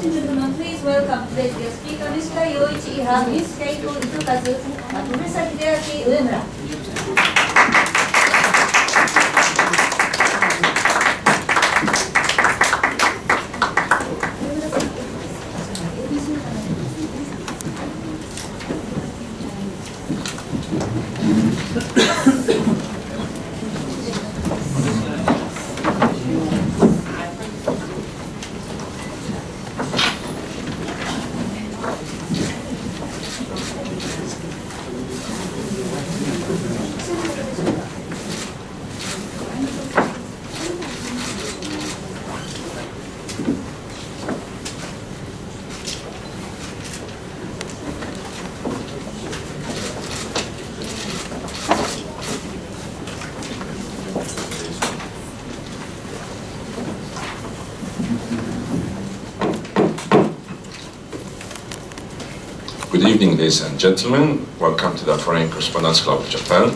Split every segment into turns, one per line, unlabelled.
and gentlemen, please welcome today's guest speaker, Mr. 洋一、伊波、Miss 恵子、糸数、上村英明、上村。
Good evening, ladies and gentlemen. Welcome to the Foreign Correspondents Club of Japan.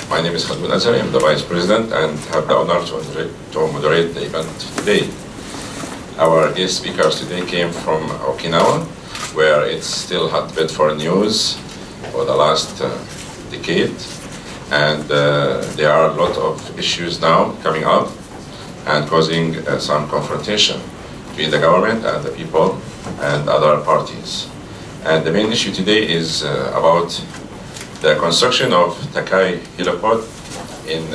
My name is Khalid Azhari. I'm the Vice President and have the honor to moderate the event today. Our guest speakers today came from Okinawa, where it's still hotbed for news for the last decade. And there are a lot of issues now coming up and causing some confrontation between the government and the people and other parties. And the main issue today is about the construction of Takai helipad in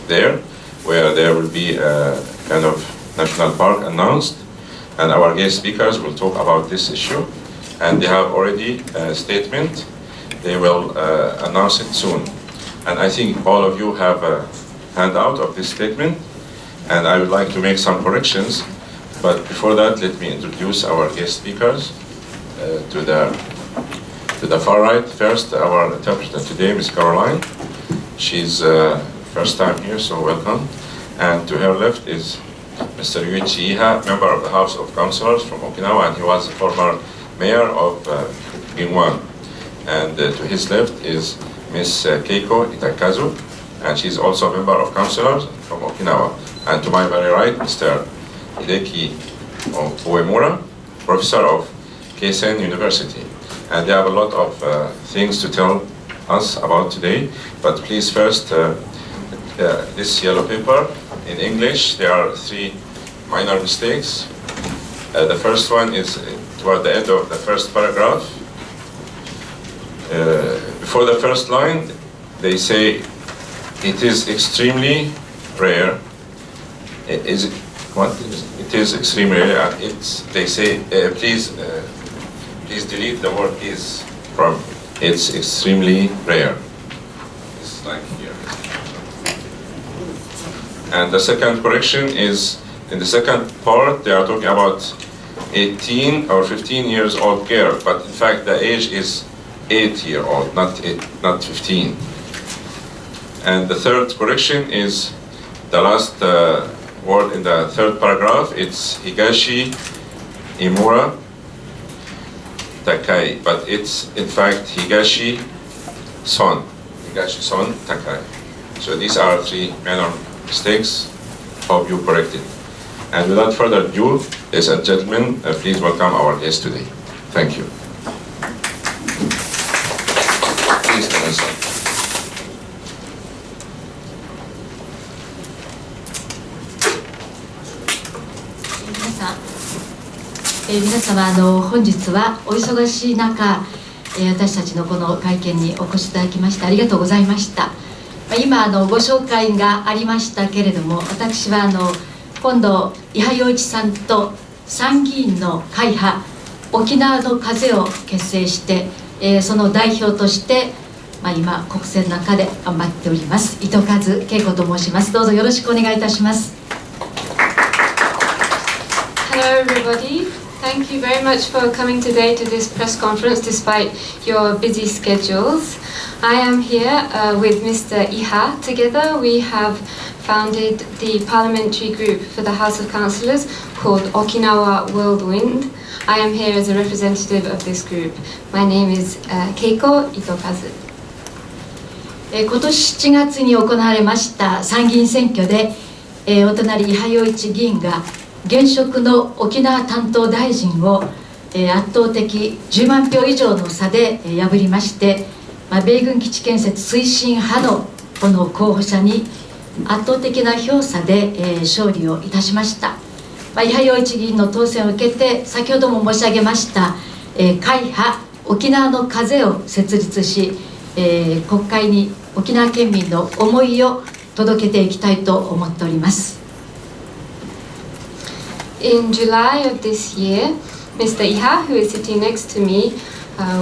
there, where there will be a kind of national park announced, and our guest speakers will talk about this issue. And they have already a statement. They will announce it soon. And I think all of you have a handout of this statement, and I would like to make some corrections. But before that, let me introduce our guest speakers to the far right. First, our interpreter today, Ms. Caroline. She's first time here, so welcome. And to her left is Mr. Yuichi Iha, member of the House of Councillors from Okinawa, and he was the former mayor of Ginwan. And to his left is Ms. Keiko Itakazu, and she's also a member of Councillors from Okinawa. And to my very right, Mr. Hideki Uemura, professor of Keisen University. And they have a lot of things to tell us about today. But please first, this yellow paper in English, there are 3 minor mistakes. The first one is toward the end of the first paragraph. Before the first line, they say, it is extremely rare. It is extremely rare. They say, please delete the word is from it's extremely rare. It's like here. And the second correction is, in the second part, they are talking about 18 or 15 years old girl, but in fact the age is 8-year-old, not 15. And the third correction is the last word in the third paragraph. It's Higashi Imura Takai, but it's in fact Higashi Son Takai. So these are 3 minor mistakes. Hope you corrected. And without further ado, ladies and gentlemen, please welcome our guest today. Thank you. Please come inside.
皆様本日はお忙しい中、私たちのこの会見にお越しいただきましてありがとうございました。今ご紹介がありましたけれども、私は今度伊波洋一さんと参議院の会派沖縄の風を結成して、その代表として、今国政の中で頑張っております糸数慶子と申します。どうぞよろしくお願いいたします。
Hello everybody. Thank you very much for coming today to this press conference despite your busy schedules. I am here with Mr. Iha. Together we have founded the parliamentary group for the House of Councillors called Okinawa Whirlwind. I am here as a representative of this group. My name is Keiko Itokazu.
今年7月に行われました参議院選挙で、お隣伊波洋一議員が現職の沖縄担当大臣を圧倒的10万票以上の差で破りまして、米軍基地建設推進派のこの候補者に圧倒的な票差で勝利をいたしました。伊波洋一議員の当選を受けて、先ほども申し上げました会派沖縄の風を設立し、国会に沖縄県民の思いを届けていきたいと思っております。
In July of this year, Mr. Iha, who is sitting next to me,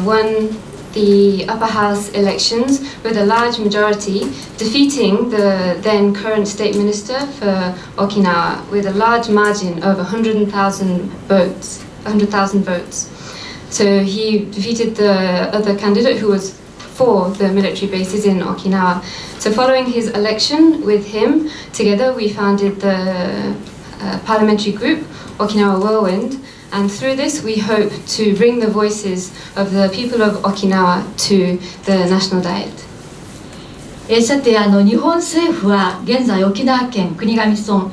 won the upper house elections with a large majority, defeating the then current state minister for Okinawa with a large margin of 100,000 votes. So he defeated the other candidate who was for the military bases in Okinawa. So following his election with him, together we founded the parliamentary group Okinawa Whirlwind, and through this we hope to bring the voices of the people of Okinawa to the national diet.
さて日本政府は現在沖縄県国頭村、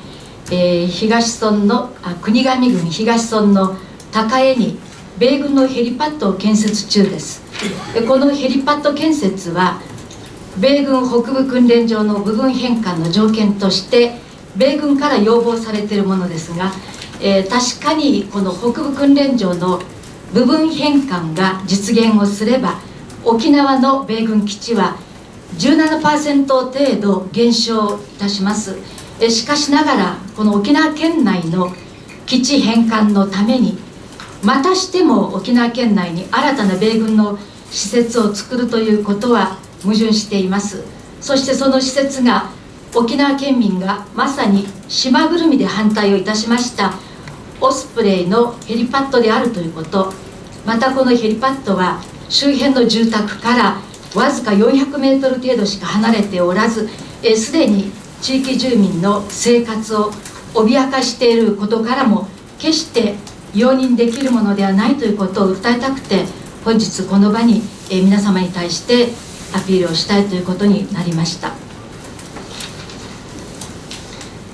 東村の国頭郡東村の高江に米軍のヘリパッドを建設中です。このヘリパッド建設は米軍北部訓練場の部分返還の条件として米軍から要望されているものですが、確かにこの北部訓練場の部分返還が実現をすれば、沖縄の米軍基地は 17% 程度減少いたします。しかしながらこの沖縄県内の基地返還のためにまたしても沖縄県内に新たな米軍の施設を作るということは矛盾しています。そしてその施設が沖縄県民がまさに島ぐるみで反対をいたしましたオスプレイのヘリパッドであるということ、またこのヘリパッドは周辺の住宅からわずか400メートル程度しか離れておらず、すでに地域住民の生活を脅かしていることからも決して容認できるものではないということを訴えたくて、本日この場に皆様に対してアピールをしたいということになりました。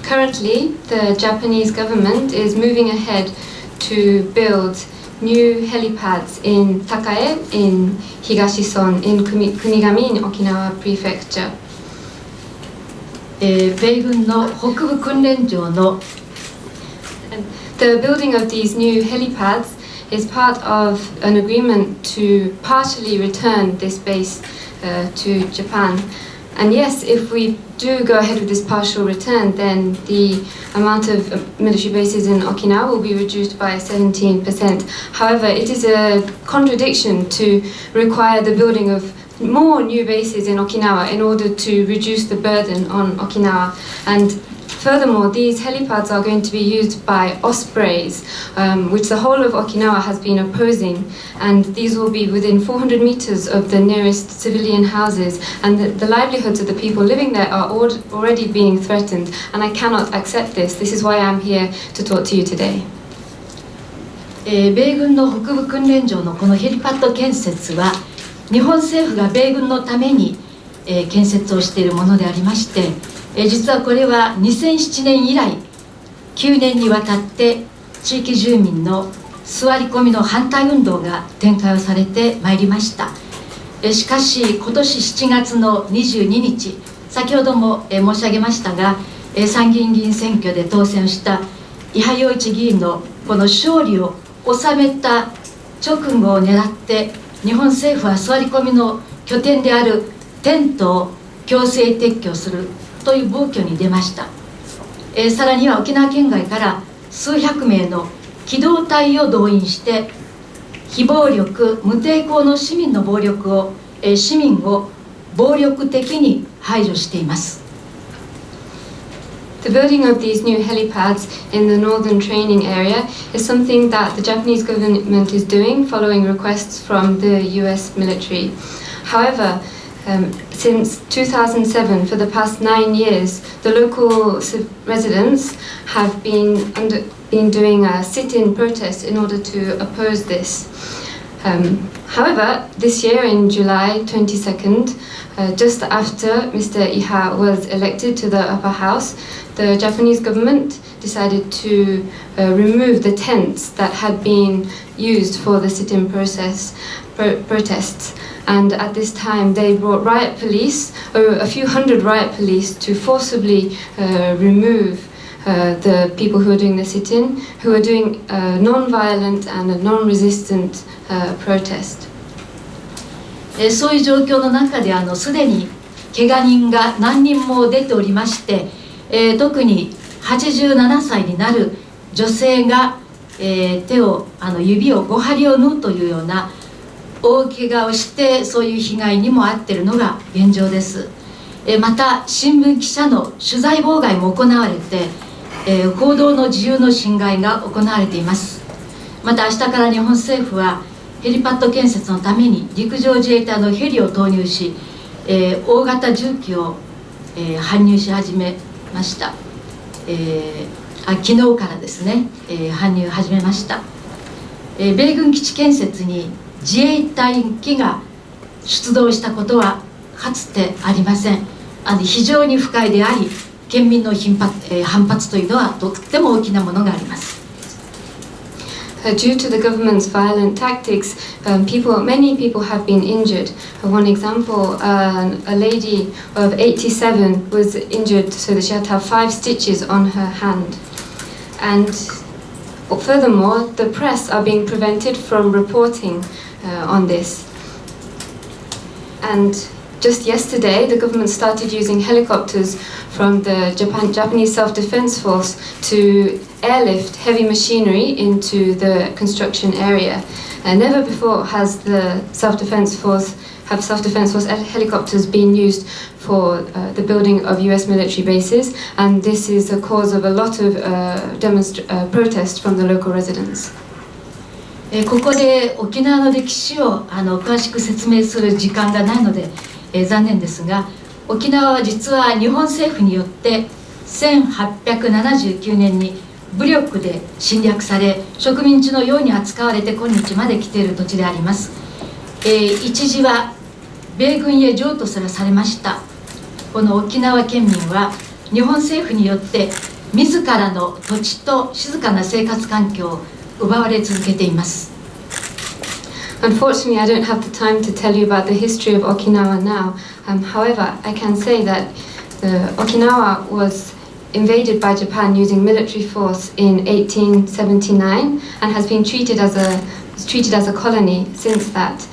Currently, the Japanese government is moving ahead to build new helipads in Takae, in Higashison, in Kunigami, in Okinawa Prefecture.
米軍の北部訓練場の
The building of these new helipads is part of an agreement to partially return this base to Japan. And yes, if we do go ahead with this partial return, then the amount of military bases in Okinawa will be reduced by 17%. However, it is a contradiction to require the building of more new bases in Okinawa in order to reduce the burden on Okinawa. And furthermore, these helipads are going to be used by ospreys, which the whole of Okinawa has been opposing, and these will be within 400 meters of the nearest civilian houses, and the livelihoods of the people living there are already being threatened, and I cannot accept this. This is why I'm here to talk to you today.
米軍の北部訓練場のこのヘリパッド建設は日本政府が米軍のために建設をしているものでありまして、実はこれは2007年以来9年にわたって地域住民の座り込みの反対運動が展開をされてまいりました。しかし今年7月の22日、先ほども申し上げましたが、参議院議員選挙で当選した伊波洋一議員のこの勝利を収めた直後を狙って日本政府は座り込みの拠点であるテントを強制撤去するという暴挙に出ました。さらには沖縄県外から数百名の機動隊を動員して非暴力無抵抗の市民の暴力を市民を暴力的に排除しています。
The building of these new helipads in the northern training area is something that the Japanese government is doing following requests from the US military. However, since 2007, for the past 9 years, the local residents have been doing a sit-in protest in order to oppose this. However, this year in July 22nd, just after Mr. Iha was elected to the upper house, the Japanese government decided to remove the tents that had been used for the sit-in protests. And at this time they brought riot police, a few hundred riot police, to forcibly remove the people who were doing the sit-in, who were doing non-violent and non-resistant protest.
そういう状況の中ですでに怪我人が何人も出ておりまして、特に87歳になる女性が、指を5針を縫うというような大怪我をして、そういう被害にも遭っているのが現状です。また新聞記者の取材妨害も行われて、報道の自由の侵害が行われています。また明日から日本政府はヘリパッド建設のために陸上自衛隊のヘリを投入し、大型重機を、搬入し始めました。昨日からですね、搬入始めました。米軍基地建設に自衛隊機が出動したことはかつてありません。非常に不快であり、県民の反発というのはとっても大きなものがあります。
Due to the government's violent tactics, many people have been injured. One example, a lady of 87 was injured so that she had to have 5 stitches on her hand. And furthermore, the press are being prevented from reporting on this. And just yesterday, the government started using helicopters from the Japanese Self-Defense Force to airlift heavy machinery into the construction area. Never before has the Self-Defense Force helicopters been used for the building of US military bases, and this is the cause of a lot of protest from the local residents.
ここで沖縄の歴史を詳しく説明する時間がないので、残念ですが、沖縄は実は日本政府によって1879年に武力で侵略され、植民地のように扱われて今日まで来ている土地であります。一時は米軍へ譲渡すらされました。この沖縄県民は日本政府によって自らの土地と静かな生活環境を奪われ続けています。
Unfortunately, I don't have the time to tell you about the history of Okinawa now. However, I can say that Okinawa was invaded by Japan using military force in 1879 and has been treated as a colony since that.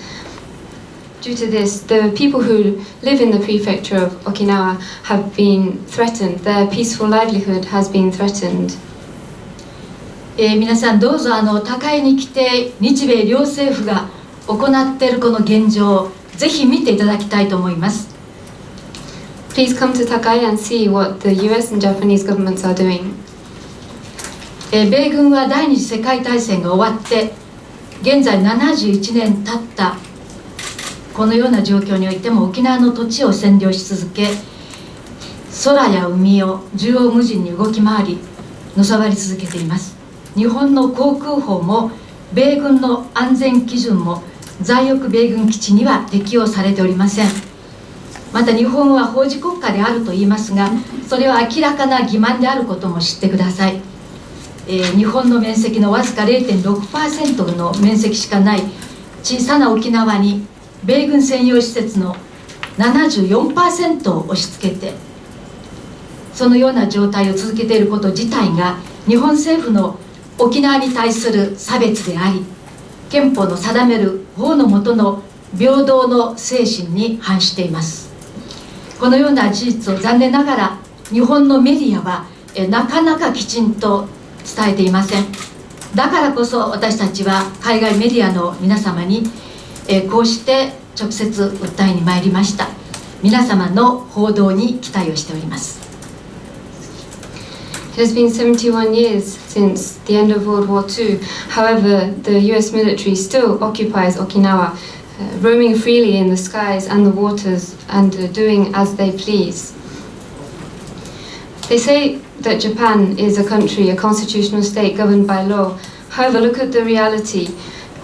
Due to this, the people who live in the prefecture of Okinawa have been threatened. Their peaceful livelihood has been threatened.
皆さんどうぞ高江に来て日米両政府が行っているこの現状をぜひ見ていただきたいと思います。
Please come to Takai and see what the US and Japanese governments are doing.
米軍は第二次世界大戦が終わって現在71年経ったこのような状況においても沖縄の土地を占領し続け、空や海を縦横無尽に動き回りのさばり続けています。日本の航空法も米軍の安全基準も在沖米軍基地には適用されておりません。また日本は法治国家であると言いますが、それは明らかな欺瞞であることも知ってください。日本の面積のわずか 0.6% の面積しかない小さな沖縄に米軍専用施設の 74% を押し付けて、そのような状態を続けていること自体が日本政府の沖縄に対する差別であり、憲法の定める法の下の平等の精神に反しています。このような事実を残念ながら日本のメディアはなかなかきちんと伝えていません。だからこそ私たちは海外メディアの皆様にこうして直接訴えに参りました。皆様の報道に期待をしております。
It has been 71 years since the end of World War II. However, the US military still occupies Okinawa, roaming freely in the skies and the waters and doing as they please. They say that Japan is a country, a constitutional state governed by law. However, look at the reality.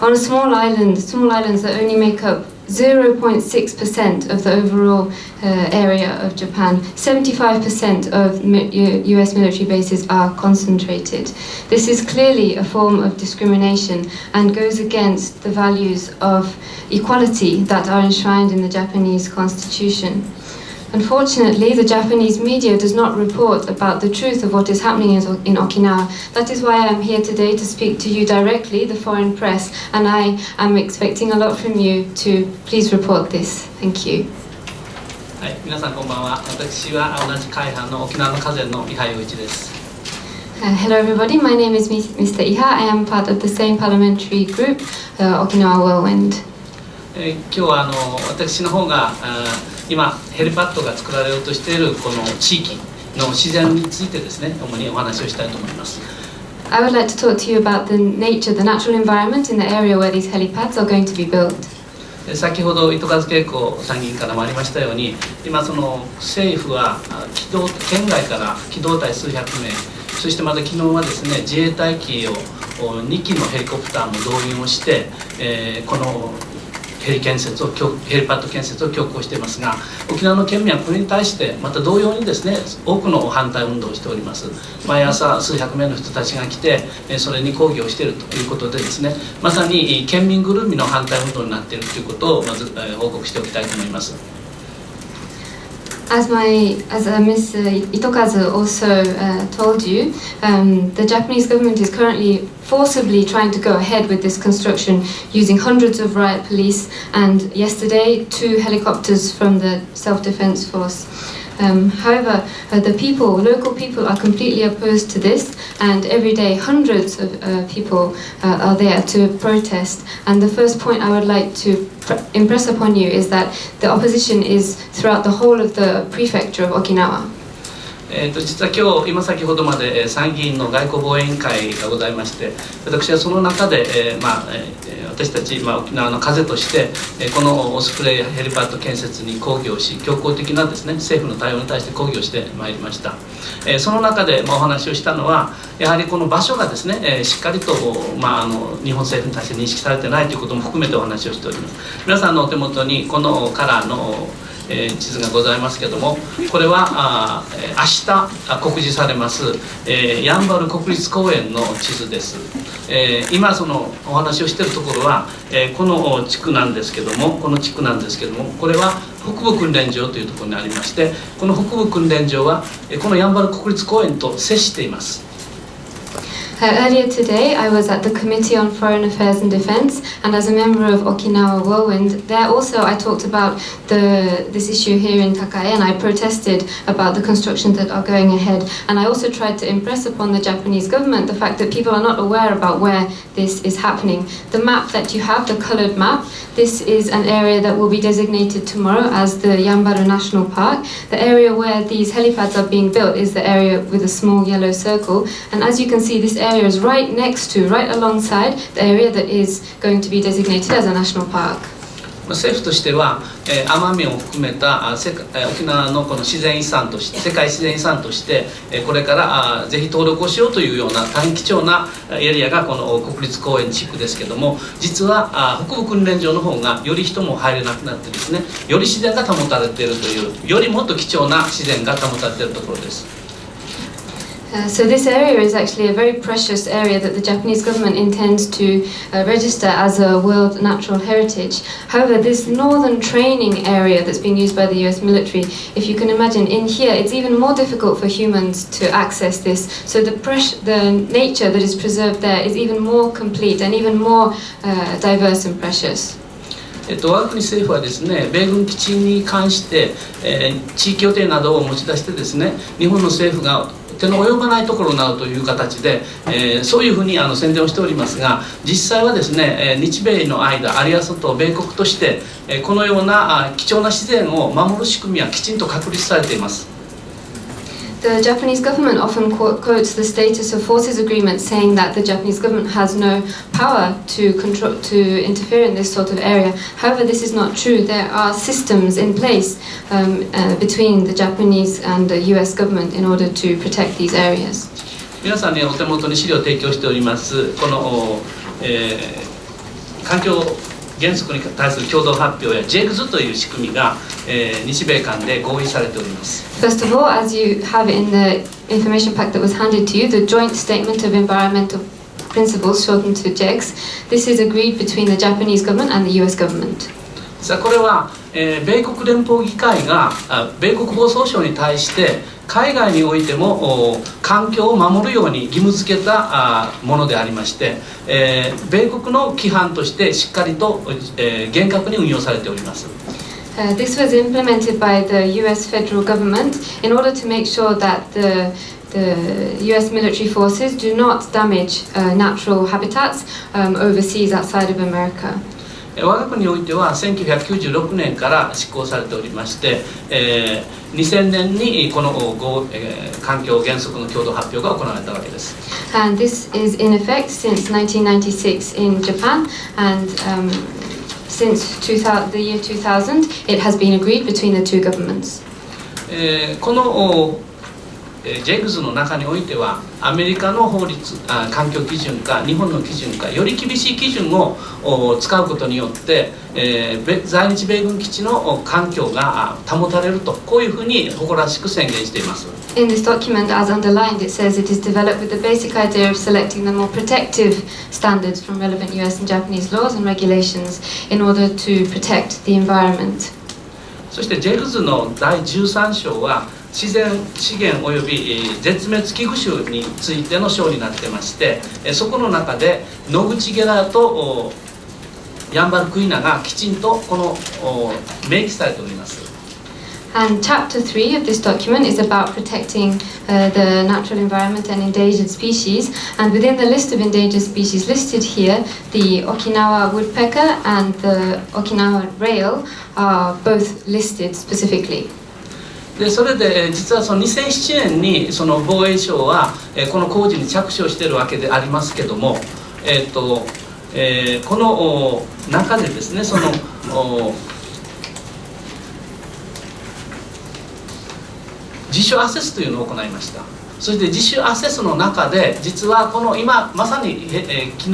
on small islands that only make up 0.6% of the overall area of Japan, 75% of US military bases are concentrated. This is clearly a form of discrimination and goes against the values of equality that are enshrined in the Japanese constitution. Unfortunately, the Japanese media does not report about the truth of what is happening in Okinawa. That is why I am here today to speak to you directly, the foreign press, and I am expecting a lot from you to please report this. Thank you.
はい、皆さんこんばんは。私は同じ会派の沖縄の風の伊波洋一です。
Hello everybody, my name is Mr. Iha. I am part of the same parliamentary group, Okinawa Whirlwind.
今日は私の方が今ヘリパッドが作られようとしているこの地域の自然についてですね、主にお話をしたいと思います。
I would like to talk to you about the natural environment in the area where these helipads are going to be built.
先ほど糸数慶子参議院からもありましたように、今その政府は県外から機動隊数百名、そしてまた昨日はですね、自衛隊機を2機のヘリコプターも動員をして、このヘリパッド建設を強行していますが、沖縄の県民はこれに対してまた同様にですね、多くの反対運動をしております。毎朝数百名の人たちが来てそれに抗議をしているということでですね、まさに県民ぐるみの反対運動になっているということをまず報告しておきたいと思います。
As Ms. Itokazu also told you, the Japanese government is currently forcibly trying to go ahead with this construction using hundreds of riot police and yesterday 2 helicopters from the self-defense force. However, local people are completely opposed to this, and every day hundreds of people are there to protest. And the first point I would like to impress upon you is that the opposition is throughout the whole of the prefecture of Okinawa.
実は今先ほどまで参議院の外交防衛委員会がございまして、私はその中で、私たち、沖縄の風としてこのオスプレイヘリパッド建設に抗議をし、強硬的なですね、政府の対応に対して抗議をしてまいりました。その中で、お話をしたのは、やはりこの場所がですね、しっかりと、日本政府に対して認識されていないということも含めてお話をしております。皆さんのお手元にこのカラーの地図がございますけれども、これは明日告示されますやんばる国立公園の地図です。今そのお話をしているところはこの地区なんですけども、これは北部訓練場というところにありまして、この北部訓練場はこのやんばる国立公園と接しています。
Earlier today, I was at the Committee on Foreign Affairs and Defence, and as a member of Okinawa Whirlwind, there also I talked about this issue here in Takae, and I protested about the constructions that are going ahead. And I also tried to impress upon the Japanese government the fact that people are not aware about where this is happening. The map that you have, the coloured map, this is an area that will be designated tomorrow as the Yambaru National Park. The area where these helipads are being built is the area with a small yellow circle, and as you can see, this area is right alongside the area that is going to be designated as a national park.
政府としては奄美を含めた沖縄のこの自然遺産として世界自然遺産としてこれからぜひ登録をしようというような大変貴重なエリアがこの国立公園地区ですけども、実は北部訓練場の方がより人も入れなくなってですね、より自然が保たれているというよりもっと貴重な自然が保たれているところです。
So this area is actually a very precious area that the Japanese government intends to register as a World Natural Heritage. However, this northern training area that's being used by the US military, if you can imagine, in here it's even more difficult for humans to access this. So the nature that is preserved there is even more complete and even more diverse and precious.
我が国政府はですね、米軍基地に関して、地域予定などを持ち出してですね、日本の政府が手の及ばないところなどという形で、そういうふうに宣伝をしておりますが、実際はですね、日米の間、アリア諸島、米国として、このような貴重な自然を守る仕組みはきちんと確立されています。
The Japanese government often quotes the Status of Forces Agreement, saying that the Japanese government has no power to interfere in this sort of area. However, this is not true. There are systems in place between the Japanese and the US government in order to protect these areas.
皆さんにお手元に資料を提供しております。この、環境原則に対する共同発表や JEGS という仕組みが、日米間で合意されております。
First of all, as you have in the information pack that was handed to you, the Joint Statement of Environmental Principles, shortened to JEGS, this is agreed between the Japanese government and the US government.
これは、米国連邦議会が米国防総省に対して海外においても環境を守るように義務付けたものでありまして、米国の規範としてしっかりと、厳格に運用されております。
This was implemented by the US federal government in order to make sure that the US military forces do not damage natural habitats overseas outside of America.
我が国においては1996年から施行されておりまして、2000年にこの環境原則の共同発表が行われたわけです。
And this is in effect since 1996 in Japan, and since the year 2000, it has been agreed between the two governments.
このJEGS の中においてはアメリカの法律環境基準か日本の基準かより厳しい基準を使うことによって、在日米軍基地の環境が保たれるとこういうふうに誇らしく宣言しています。
In this document, as underlined, it says it is developed with the basic idea of selecting the more protective standards from relevant US and Japanese laws and regulations in order to protect the environment.
そして JEGS の第13章は自然資源および絶滅危惧種についての章になってまして、そこの中でノグチゲラとヤンバルクイナがきちんとこの明記されております。
And chapter 3 of this document is about protecting the natural environment and endangered species. And within the list of endangered species listed here, the Okinawa woodpecker and the Okinawa rail are both listed specifically.
でそれで実はその2007年にその防衛省はこの工事に着手をしているわけでありますけども、この中でですねその自主アセスというのを行いました。そして自主アセスの中で実はこの今まさに昨日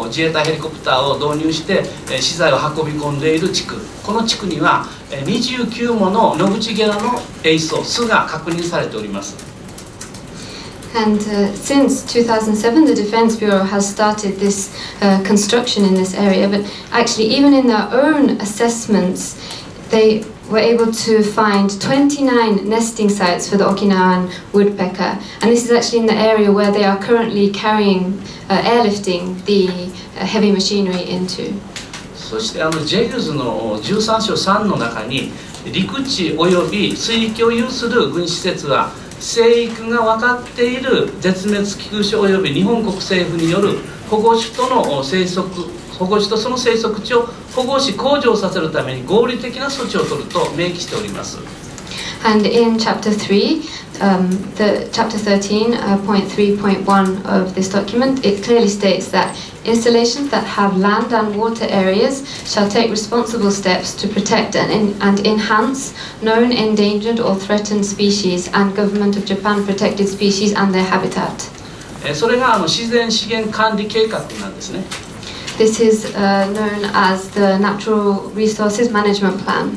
自衛隊ヘリコプターを導入して資材を運び込んでいる地区、この地区には29ものノグチゲラのエイソ巣が確認されております。
And since 2007, the Defense Bureau has started this construction in this area. But actually, even in their own assessments, they were able to find 29 nesting sites for the Okinawan woodpecker. And this is actually in the area where they are currently airlifting the heavy machinery into.
そしてJEGS の13章3の中に陸地および水域を有する軍施設は生育が分かっている絶滅危惧種および日本国政府による保護種とその生息地を保護し向上させるために合理的な措置を取ると明記しております。
And in chapter 3, chapter 13.3.1 of this document, it clearly states that installations that have land and water areas shall take responsible steps to protect and enhance known endangered or threatened species and Government of Japan protected species and their habitat.
それが自然資源管理計画なんですね。
This is known as the Natural Resources Management Plan.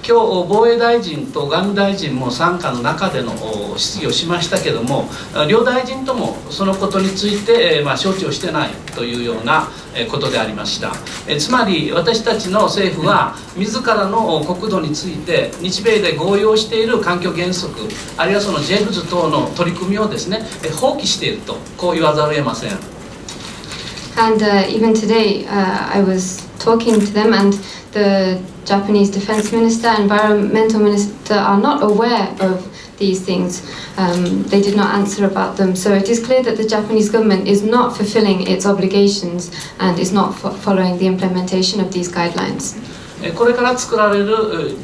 今日防衛大臣と外務大臣も参加の中での質疑をしましたけども、両大臣ともそのことについて承知をしてないというようなことでありました。つまり私たちの政府は自らの国土について日米で合意をしている環境原則あるいはその JEGS 等の取り組みをですね放棄しているとこう言わざるを得ません。
And even today, I was talking to them, and the Japanese Defense Minister and Environmental Minister are not aware of these things. They did not answer about them. So it is clear that the Japanese government is not fulfilling its obligations and is not following the implementation of these guidelines.
これから作られる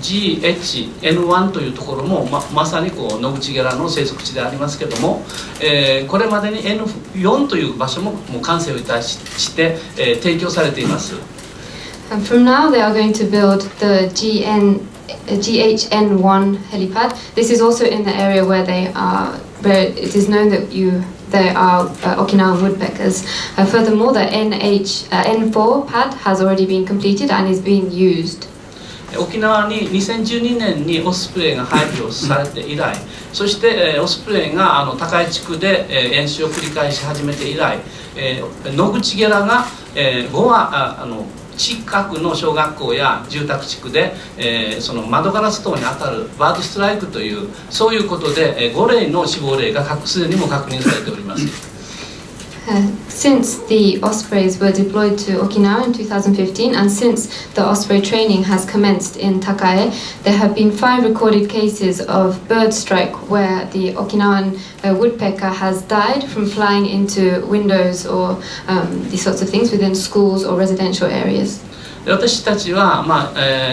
GHN1 というところも まさにノグチゲラの生息地でありますけども、これまでに N4 という場所ももう完成をいたして、提供されています。
And from now they are going to build the GHN1 helipad. This is also in the area where it is known that they are Okinawan woodpeckers. Furthermore, the N4 pad has already been completed and is being used.
沖縄に2012年にオスプレイが配備をされて以来、そして、オスプレイが高い地区で、演習を繰り返し始めて以来、野口ゲラが、5羽近くの小学校や住宅地区で、その窓ガラス等に当たるバードストライクというそういうことで、5例の死亡例がすでにも確認されております。
Since the ospreys were deployed to Okinawa in 2015 and since the osprey training has commenced in Takae, there have been 5 recorded cases of bird strike where the Okinawan woodpecker has died from flying into windows or these sorts of things within schools or residential areas.
私たちは、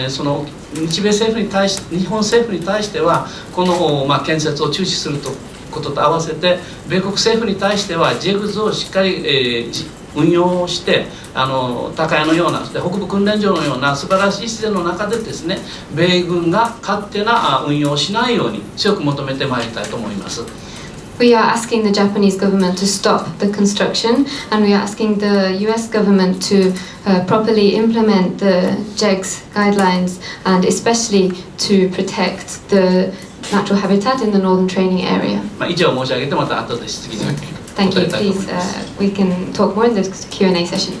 その日米政府に対し日本政府に対してはこの、建設を中止することと合わせて米国政府に対しては JEGS をしっかり、運用して高谷のような北部訓練場のような素晴らしい自然の中でですね米軍が勝手な運用をしないように強く求めてまいりたいと思います。
We are asking the Japanese government to stop the construction and we are asking the US government to properly implement the JEGS guidelines and especially to protect the natural habitat in the northern training area.
以上申し上げてまた後で質疑に
Thank you. Please, we can talk more in the Q&A session.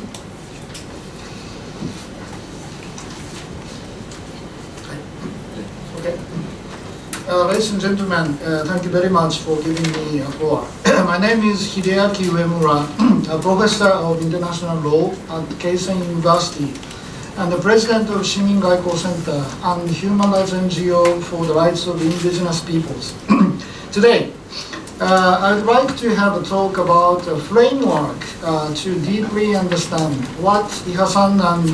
Ladies and gentlemen, thank you very much for giving me a floor. My name is Hideaki Uemura, a professor of international law at Keisen University and the president of Shimin Gaiko Center and human rights NGO for the rights of indigenous peoples. Today, I'd like to have a talk about a framework to deeply understand what Iha-san and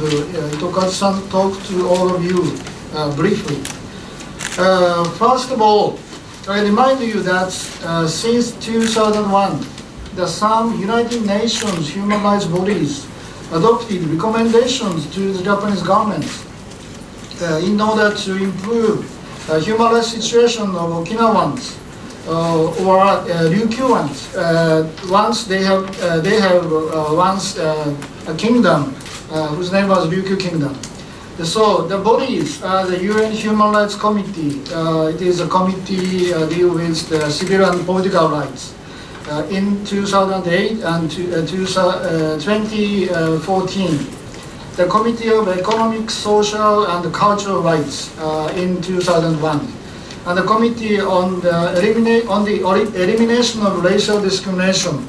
Itokazu-san talked to all of you briefly. First of all, I remind you that since 2001, some United Nations human rights bodies adopted recommendations to the Japanese government in order to improve the human rights situation of Okinawans or Ryukyuans. Once they have once a kingdom whose name was Ryukyu Kingdom. So the bodies are the UN Human Rights Committee. It is a committee deal with the civil and political rights. In 2008 and 2014, the Committee of Economic, Social and Cultural Rights in 2001, and the Committee on the Elimination of Racial Discrimination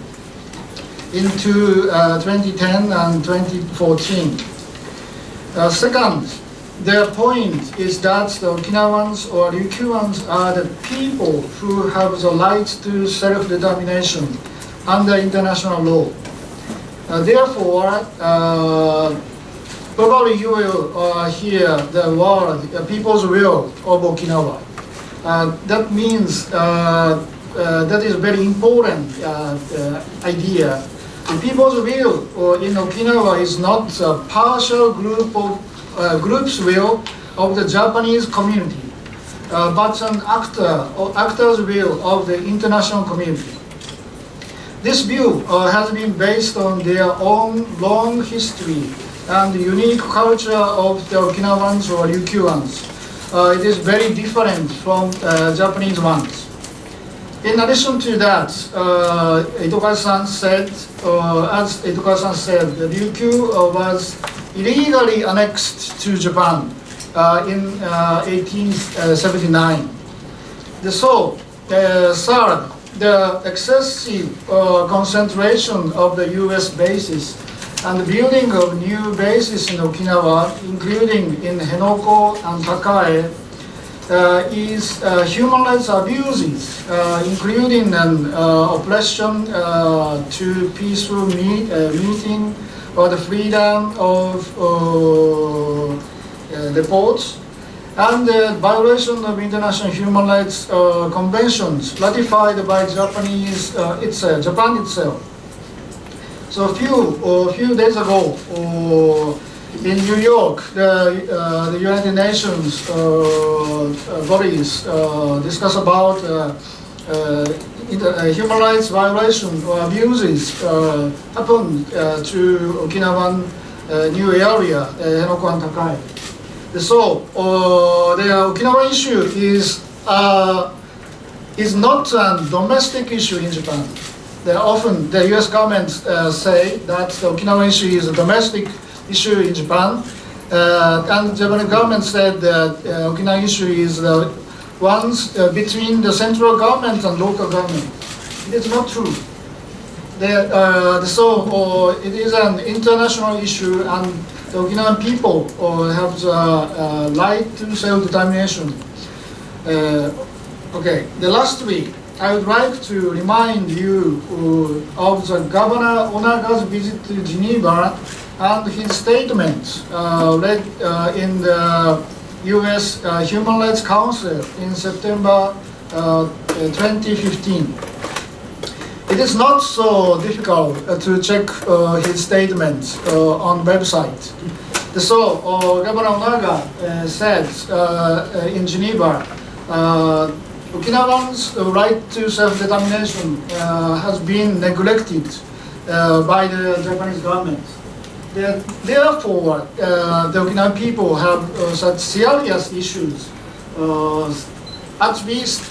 in 2010 and 2014. Second, their point is that the Okinawans or Ryukyuans are the people who have the right to self-determination under international law. Therefore, probably you will hear the word people's will of Okinawa. That means that is very important idea. The people's will in Okinawa is not a partial group's will of the Japanese community, but an actor's will of the international community. This view has been based on their own long history and the unique culture of the Okinawans or Ryukyuans. It is very different from Japanese ones. In addition to that, Itokazu-san said, as Itokazu-san said, the Ryukyu was illegally annexed to Japan in 1879. So, third, the excessive concentration of the US bases and the building of new bases in Okinawa, including in Henoko and Takae, is human rights abuses, including oppression to peaceful meeting or the freedom of reports, and the violation of international human rights conventions ratified by Japan itself. So a few days ago, in New York, the United Nations bodies discuss about human rights violation or abuses happened to Okinawan new area, Henoko and Takai. So the Okinawa issue is not a domestic issue in Japan. Often the U.S. government say that the Okinawa issue is a domestic issue in Japan, and the Japanese government said that Okinawa issue is the ones between the central government and local government. It is not true. So it is an international issue, and the Okinawan people have the right to self-determination. Okay, the last week, I would like to remind you of the Governor Onaga's visit to Geneva and his statement read in the U.S. Human Rights Council in September 2015. It is not so difficult to check his statements on website. So Governor Onaga said in Geneva, Okinawans' right to self-determination has been neglected by the Japanese government. Therefore, the Okinawan people have such serious issues, at least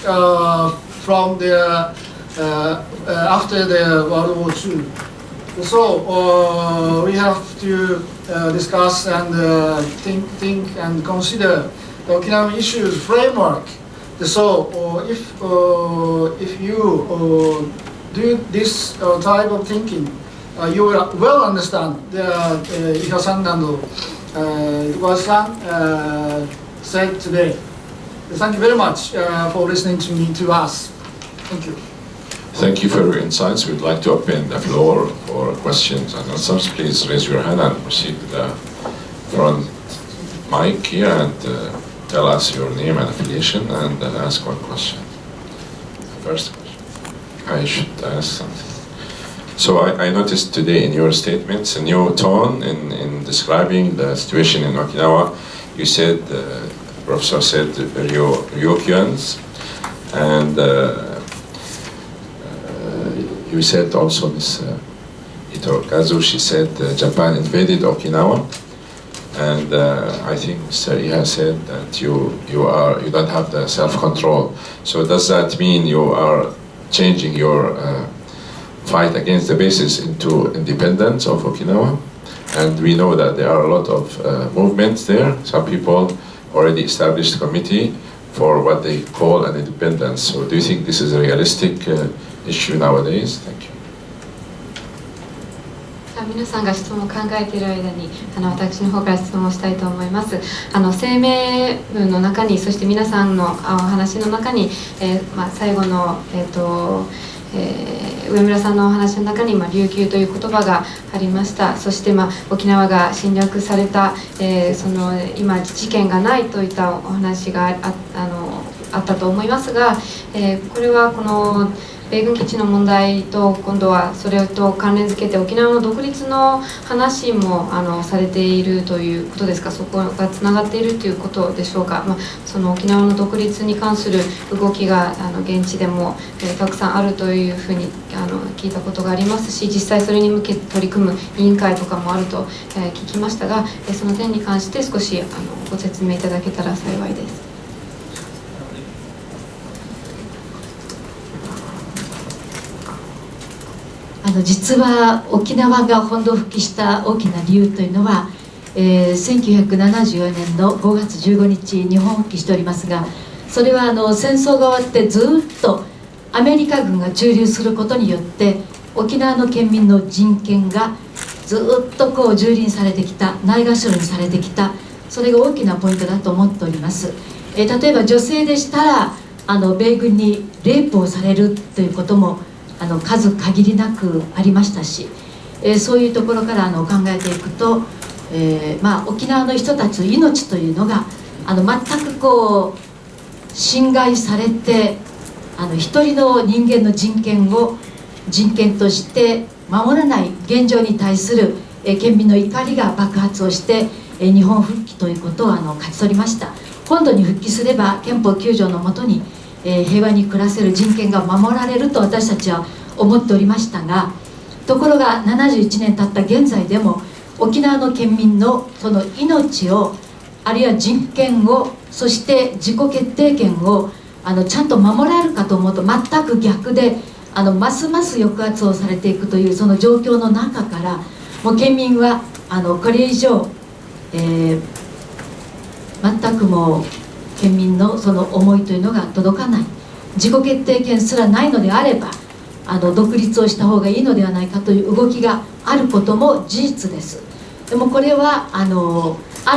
from the after the World War II. So we have to discuss and think and consider the Okinawan issues framework. So if you do this type of thinking, you will well understand the Iha-san and Iwa-san said today. Thank you very much for listening to us. Thank you.
Thank you for your insights. We'd like to open the floor for questions and answers. Please raise your hand and proceed to the front mic here and tell us your name and affiliation and ask one question. First question. I should ask something. So I noticed today in your statements a new tone in describing the situation in Okinawa. You said, Professor said, Ryokyuans, and you said also Ms. Itokazu, she said Japan invaded Okinawa, and I think Mr. Iha said that you don't have the self-control. So does that mean you are changing your fight against the basis into independence of Okinawa? And we know that there are a lot of movements there. Some people already established a committee for what they call an independence. So do you think this is a realistic issue nowadays? Thank you.
皆さんが質問を考えている間に私の方から質問をしたいと思います。声明文の中に、そして皆さんのお話の中に、最後の、上村さんのお話の中に、琉球という言葉がありました。そして、沖縄が侵略された、今自治権がないといったお話があったと思いますが、これはこの米軍基地の問題と今度はそれと関連づけて沖縄の独立の話もされているということですか。そこがつながっているということでしょうか。その沖縄の独立に関する動きが現地でもたくさんあるというふうに聞いたことがありますし、実際それに向けて取り組む委員会とかもあると聞きましたが、その点に関して少しご説明いただけたら幸いです。
実は沖縄が本土復帰した大きな理由というのは、1974年の5月15日日本復帰しておりますが、それは戦争が終わってずっとアメリカ軍が駐留することによって沖縄の県民の人権がずっと蹂躙されてきた、ないがしろにされてきた、それが大きなポイントだと思っております。例えば女性でしたら米軍にレイプをされるということも数限りなくありましたし、そういうところから考えていくと、沖縄の人たちの命というのが全く侵害されて一人の人間の人権を人権として守らない現状に対する県民の怒りが爆発をして日本復帰ということを勝ち取りました。本土に復帰すれば憲法9条のもとに平和に暮らせる、人権が守られると私たちは思っておりましたが、ところが71年経った現在でも沖縄の県民のその命を、あるいは人権を、そして自己決定権をちゃんと守られるかと思うと全く逆で、ますます抑圧をされていくというその状況の中から、もう県民はこれ以上、全くもう県民のその思いというのが届かない、自己決定権すらないのであれば独立をした方がいいのではないかという動きがあることも事実です。でもこれはあ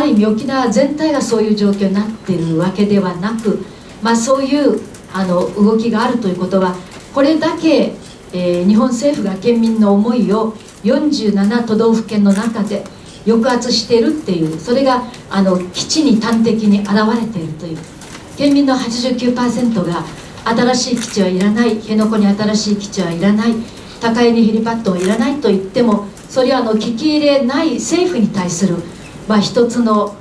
る意味沖縄全体がそういう状況になっているわけではなく、そういう動きがあるということは、これだけ、日本政府が県民の思いを47都道府県の中で抑圧しているっていう、それが基地に端的に現れているという、県民の 89% が新しい基地はいらない、辺野古に新しい基地はいらない、高江にヘリパッドはいらないと言っても、それは聞き入れない政府に対する、一つの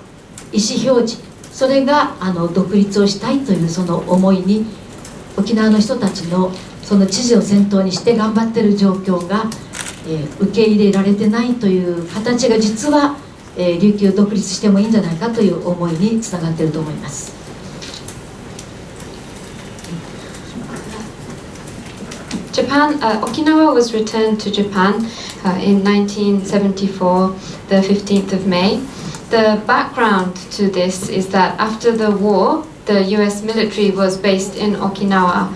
意思表示、それが独立をしたいというその思いに、沖縄の人たちのその知事を先頭にして頑張っている状況が、受け入れられてないという形が、実は、琉球独立してもいいんじゃないかという思いにつながっていると思います。
Japan, Okinawa was returned to Japan in 1974, the 15th of May. The background to this is that after the war, the US military was based in Okinawa.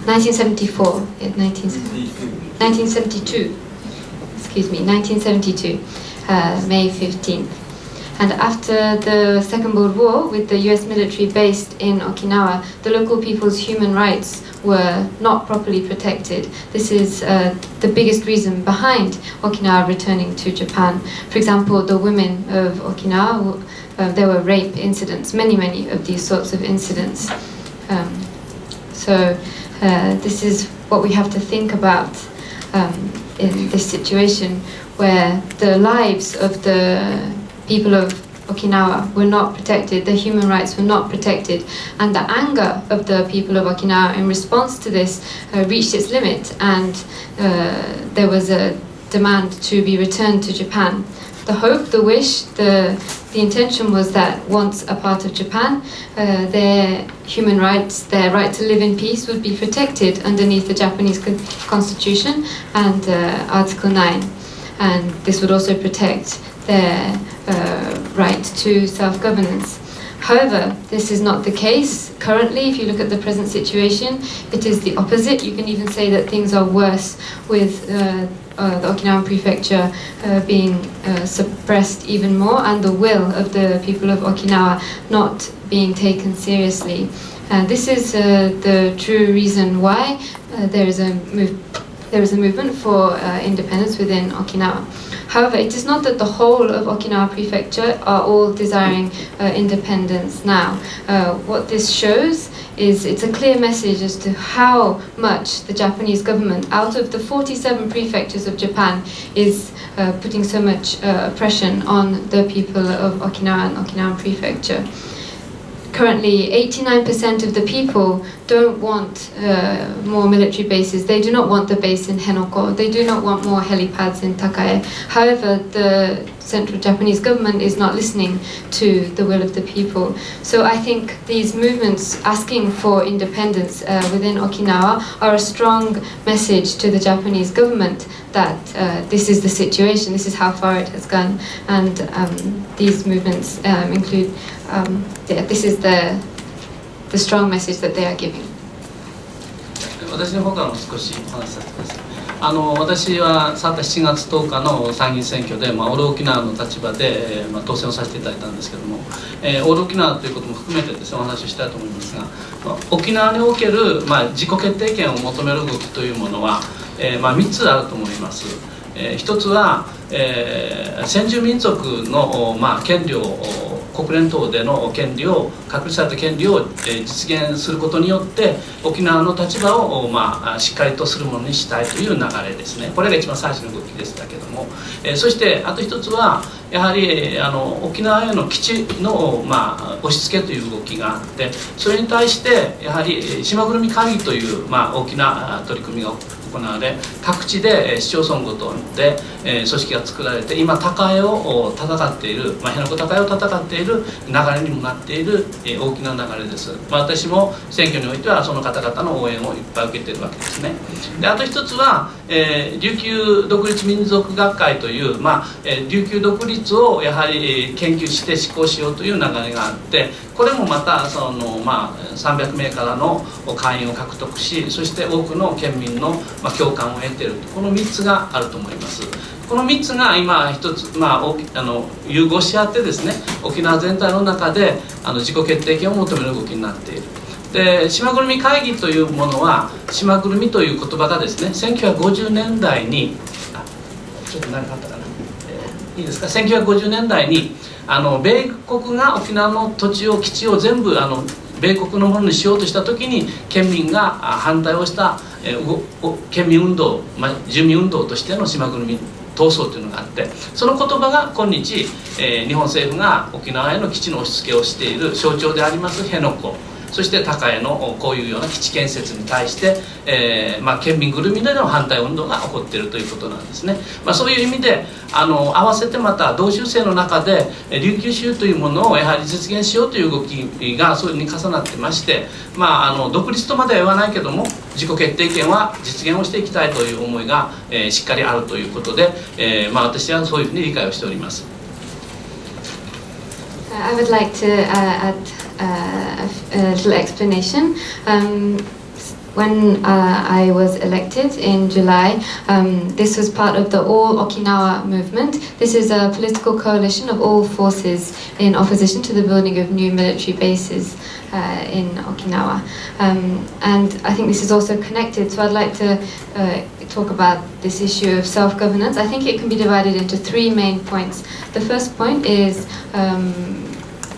1974, 1972, excuse me, 1972, May 15th. And after the Second World War, with the US military based in Okinawa, the local people's human rights were not properly protected. This is the biggest reason behind Okinawa returning to Japan. For example, the women of Okinawa, there were rape incidents, many of these sorts of incidents. So this is what we have to think about in this situation, where the lives of the people of Okinawa were not protected, their human rights were not protected, and the anger of the people of Okinawa in response to this reached its limit, and there was a demand to be returned to Japan. The hope, the wish, the intention was that once a part of Japan, their human rights, their right to live in peace would be protected underneath the Japanese Constitution and Article 9. And this would also protect their right to self-governance. However, this is not the case currently. If you look at the present situation, it is the opposite. You can even say that things are worse with the Okinawan prefecture being suppressed even more, and the will of the people of Okinawa not being taken seriously. This is the true reason why there is a movement for independence within Okinawa. However, it is not that the whole of Okinawa Prefecture are all desiring independence now. What this shows is it's a clear message as to how much the Japanese government, out of the 47 prefectures of Japan, is putting so much oppression on the people of Okinawa and Okinawan Prefecture. Currently, 89% of the people don't want more military bases. They do not want the base in Henoko. They do not want more helipads in Takae. However, the central Japanese government is not listening to the will of the people. So I think these movements asking for independence within Okinawa are a strong message to the Japanese government that this is the situation, this is how far it has gone, and these movements include, this is the strong message that they are giving.
私の方からも少しお話しさせてください。私は7月10日の参議院選挙で、オール沖縄の立場で、当選をさせていただいたんですけども、オール沖縄ということも含めてですね、お話をしたいと思いますが、沖縄における、自己決定権を求める動きというものは、3つあると思います。一つは、先住民族の、権利を国連等での権利を確立された権利を実現することによって沖縄の立場をしっかりとするものにしたいという流れですね。これが一番最初の動きでしたけども、そしてあと一つはやはり沖縄への基地の押し付けという動きがあって、それに対してやはり島ぐるみ会議という大きな取り組みが行われ、各地で市町村ごとで組織が作られて、今高江を戦っている、辺野古高江を戦っている流れにもなっている大きな流れです。私も選挙においてはその方々の応援をいっぱい受けているわけですね。であと一つは、琉球独立民族学会という、琉球独立をやはり研究して施行しようという流れがあって、これもまた300名からの会員を獲得し、そして多くの県民の共感を得ている、この3つがあると思います。この3つが今一つ、融合し合ってですね、沖縄全体の中で自己決定権を求める動きになっている。で島ぐるみ会議というものは、島ぐるみという言葉がですね、1950年代にちょっと何かあったかな、いいですか、1950年代に米国が沖縄の土地を基地を全部米国のものにしようとした時に県民が反対をした県民運動、住民運動としての島ぐるみ闘争というのがあって、その言葉が今日、日本政府が沖縄への基地の押し付けをしている象徴であります辺野古、そして高江のこういうような基地建設に対して、県民ぐるみでの反対運動が起こっているということなんですね。そういう意味で合わせてまた同州制の中で琉球州というものをやはり実現しようという動きがそういうふうに重なってまして、独立とまでは言わないけども自己決定権は実現をしていきたいという思いが、しっかりあるということで、私はそういうふうに理解をしております。
I would like to add a little explanation. When I was elected in July, this was part of the All Okinawa movement. This is a political coalition of all forces in opposition to the building of new military bases in Okinawa. And I think this is also connected, so I'd like to talk about this issue of self-governance. I think it can be divided into three main points. The first point is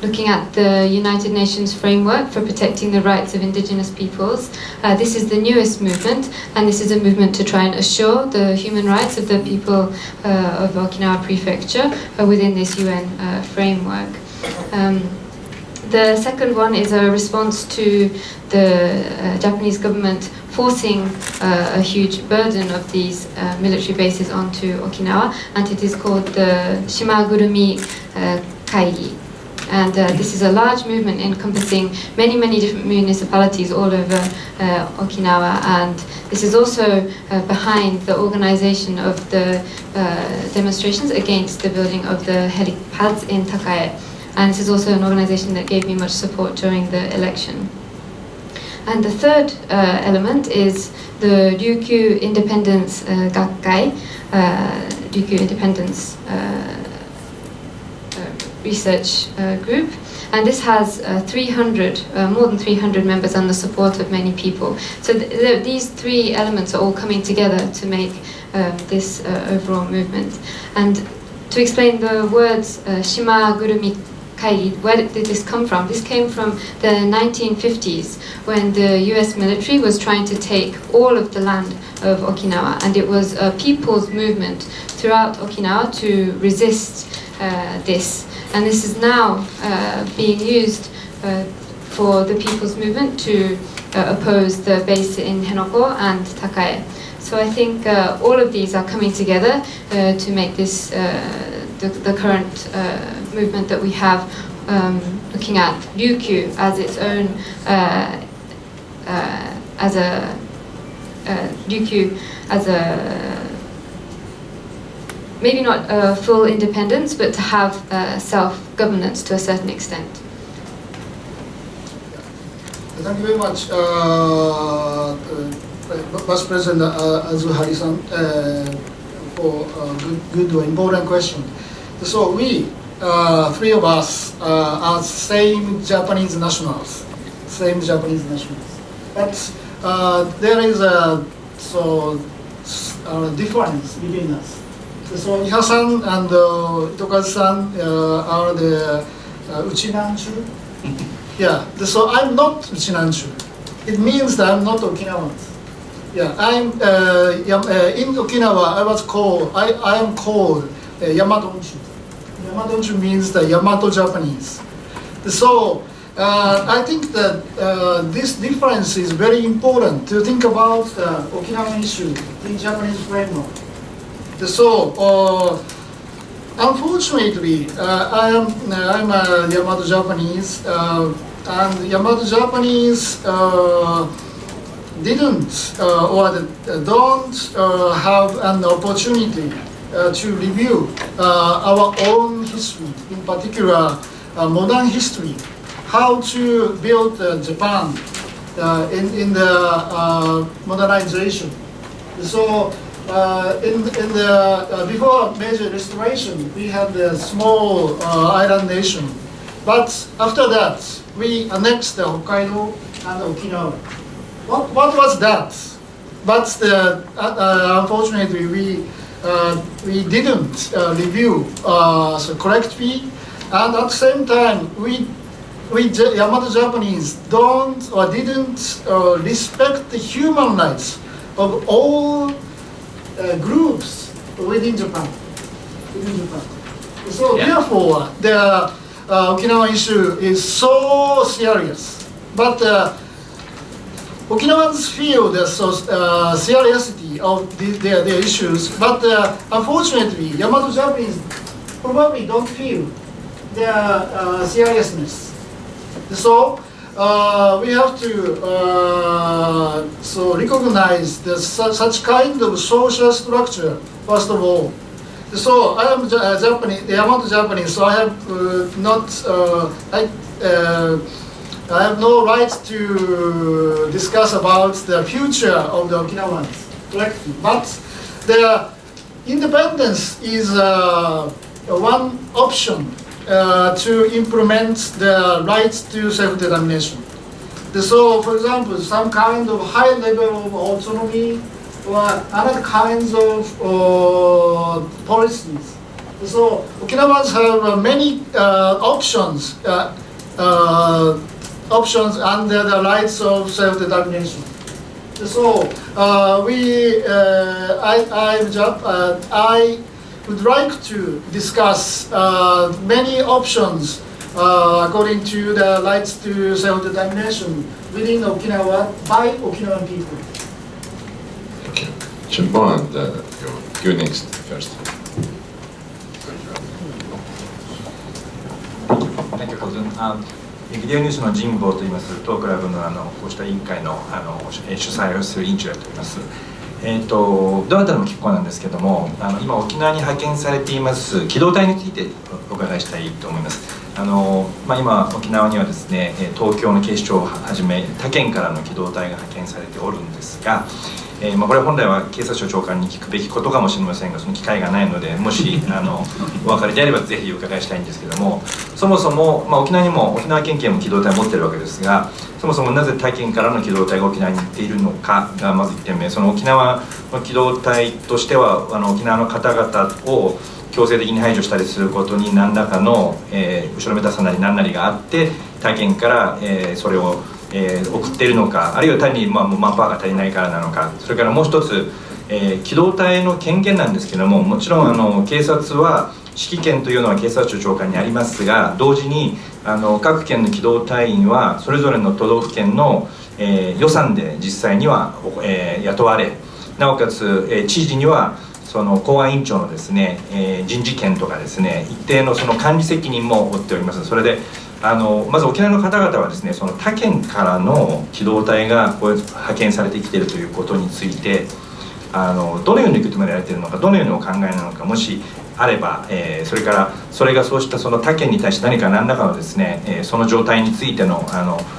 looking at the United Nations framework for protecting the rights of indigenous peoples. This is the newest movement, and this is a movement to try and assure the human rights of the people of Okinawa Prefecture within this UN framework. The second one is a response to the Japanese government forcing a huge burden of these military bases onto Okinawa, and it is called the Shimagurumi Kaigi. And this is a large movement encompassing many different municipalities all over Okinawa, and this is also behind the organization of the demonstrations against the building of the helipads in Takae. And this is also an organization that gave me much support during the election. And the third element is the Ryukyu Independence Gakkai, Ryukyu Independence research group, and this has more than 300 members and the support of many people. So these three elements are all coming together to make this overall movement. And to explain the words Shimagurumi Kaigi, where did this come from? This came from the 1950s when the US military was trying to take all of the land of Okinawa, and it was a people's movement throughout Okinawa to resist this. And this is now being used for the people's movement to oppose the base in Henoko and Takae. So I think all of these are coming together to make this the current movement that we have, looking at Ryukyu as its own, Ryukyu as a maybe not full independence, but to have self-governance to a certain extent.
Thank you very much, Vice President Azuhari-san, for a good important question. So we, three of us, are same Japanese nationals. But there is a difference between us. So Iha-san and Itokazu-san are the Uchinanchu. Yeah, so I'm not Uchinanchu. It means that I'm not Okinawan. Yeah, I'm in Okinawa. I am called Yamadonchu. Yamadonchu means the Yamato Japanese. So I think that this difference is very important to think about the Okinawan issue in Japanese framework. So unfortunately, I'm a Yamato Japanese, and Yamato Japanese didn't or don't have an opportunity to review our own history, in particular modern history, how to build Japan in the modernization. So in the before major restoration, we had a small island nation, but after that we annexed Hokkaido and Okinawa. What was that? But unfortunately we didn't review so correctly, and at the same time we Yamato Japanese don't or didn't respect the human rights of all groups within Japan. So therefore, the Okinawa issue is so serious. But Okinawans feel the seriousity of their issues. But unfortunately, Yamato Japanese probably don't feel their seriousness. So we have to recognize such kind of social structure first of all. So I am Japanese, Yamato Japanese. So I have I have no right to discuss about the future of the Okinawans directly. But the independence is one option to implement the rights to self-determination. So, for example, some kind of high level of autonomy or other kinds of policies. So, Okinawans have many options under the rights of self-determination. So, I would like to discuss many options according to the rights to self-determination within Okinawa by Okinawan people.
Okay. Chimbo, and you next first.
Thank you, President. ビデオニュースの神保といいます、当クラブのこうした委員会の主催をする委員長をやっております。どなたのも結構なんですけども、今沖縄に派遣されています機動隊についてお伺いしたいと思います。今沖縄にはですね、東京の警視庁をはじめ他県からの機動隊が派遣されておるんですが、これは本来は警察庁長官に聞くべきことかもしれませんが、その機会がないので、もしお分かりであればぜひお伺いしたいんですけども、そもそも、沖縄県警も機動隊を持っているわけですが、そもそもなぜ他県からの機動隊が沖縄に行っているのかがまず1点目。その沖縄の機動隊としては沖縄の方々を強制的に排除したりすることに何らかの、後ろめたさなり何なりがあって他県から、それを送っているのか、あるいは単にマンパワーが足りないからなのか、それからもう一つ、機動隊の権限なんですけども、もちろん警察は指揮権というのは警察庁長官にありますが、同時に各県の機動隊員はそれぞれの都道府県の、予算で実際には、雇われ、なおかつ、知事にはその公安委員長のですね、人事権とかですね、一定のその管理責任も負っております。それでまず沖縄の方々はですね、その他県からの機動隊がこう派遣されてきているということについてどのように受け止められているのか、どのようにお考えなのか、もしあれば、それからそれがそうしたその他県に対して何らかのですね、その状態についての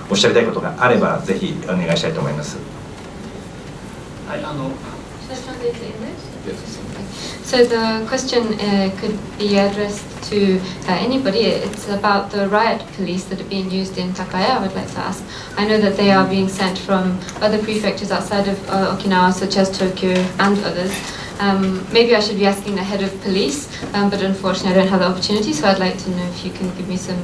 おっしゃりたいことがあればぜひお願いしたいと思います。
はい、
So the question could be addressed to anybody. It's about the riot police that are being used in Takaya. I would like to ask. I know that they are being sent from other prefectures outside of Okinawa, such as Tokyo and others. Maybe I should be asking the head of police, but unfortunately I don't have the opportunity, so I'd like to know if you can give me some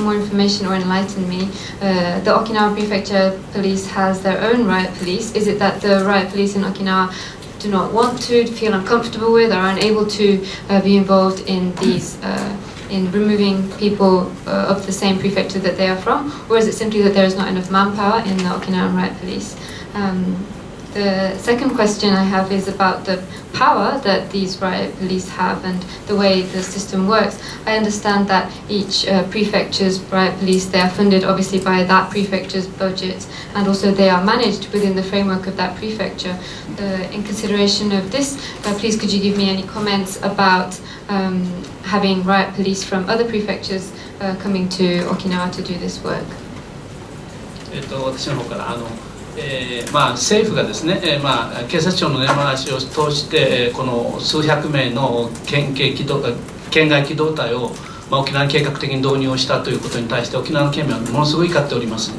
more information or enlighten me. The Okinawa Prefecture Police has their own riot police. Is it that the riot police in Okinawa do not want to, feel uncomfortable with, are unable to be involved in these in removing people of the same prefecture that they are from, or is it simply that there is not enough manpower in the Okinawan Riot Police? The second question I have is about the power that these riot police have and the way the system works. I understand that each prefecture's riot police, they are funded obviously by that prefecture's budget, and also they are managed within the framework of that prefecture. In consideration of this, please could you give me any comments about having riot police from other prefectures coming to Okinawa to do this work?
私の方から政府がですね、警察庁の根回しを通して、この数百名の県外機動隊を、沖縄に計画的に導入をしたということに対して沖縄の県民はものすごい怒っております。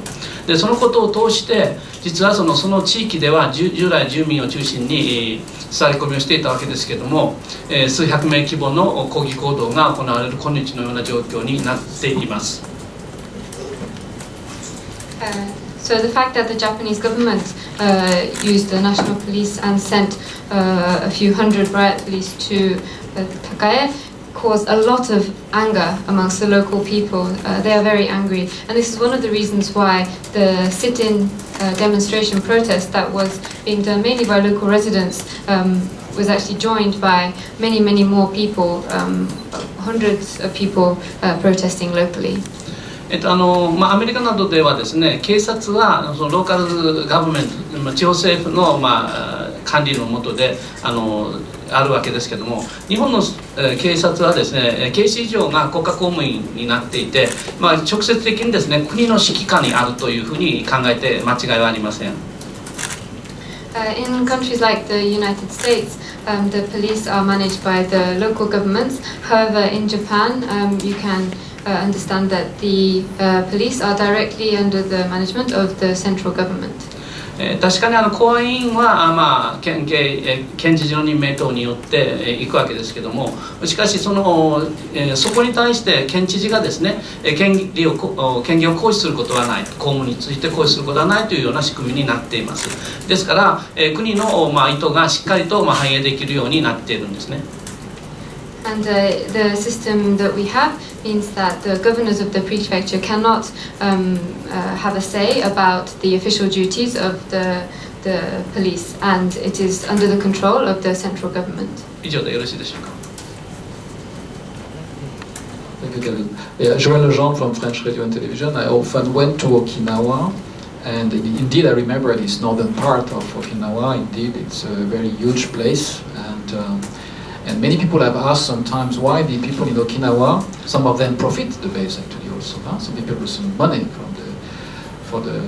でそのことを通して実はその地域では従来住民を中心に座り込みをしていたわけですけれども、数百名規模の抗議行動が行われる今日のような状況になっています。
So the fact that the Japanese government used the national police and sent a few hundred riot police to Takae caused a lot of anger amongst the local people. They are very angry, and this is one of the reasons why the sit-in demonstration protest that was being done mainly by local residents was actually joined by many more people, hundreds of people protesting locally.
アメリカなどではですね、警察はそのローカルガバメント、地方政府の管理の下であるわけですけども、日本の警察はですね、警視庁が国家公務員になっていて、直接的にですね、国の指揮下にあるというふうに考えて間違いはありません。
In countries like the United States, the police are managed by the local governments. However, in Japan, you can understand that the police are directly under the management of the central government.
確かに公安委員は、県知事の任命等によって行くわけですけども、しかしそこに対して県知事がですね、権限を行使することはない、公務について行使することはないというような仕組みになっています。ですから、国の意図がしっかりと反映できるようになっているんですね。
And the system that we have means that the governors of the prefecture cannot have a say about the official duties of the police, and it is under the control of the central government.
以上でよろしいでしょうか。
Thank you, Kevin. Yeah, Joël Legendre from French Radio and Television. I often went to Okinawa, and indeed I remember this northern part of Okinawa. Indeed, it's a very huge place, and many people have asked sometimes why the people in Okinawa, some of them profit the base actually also. Some people receive money for the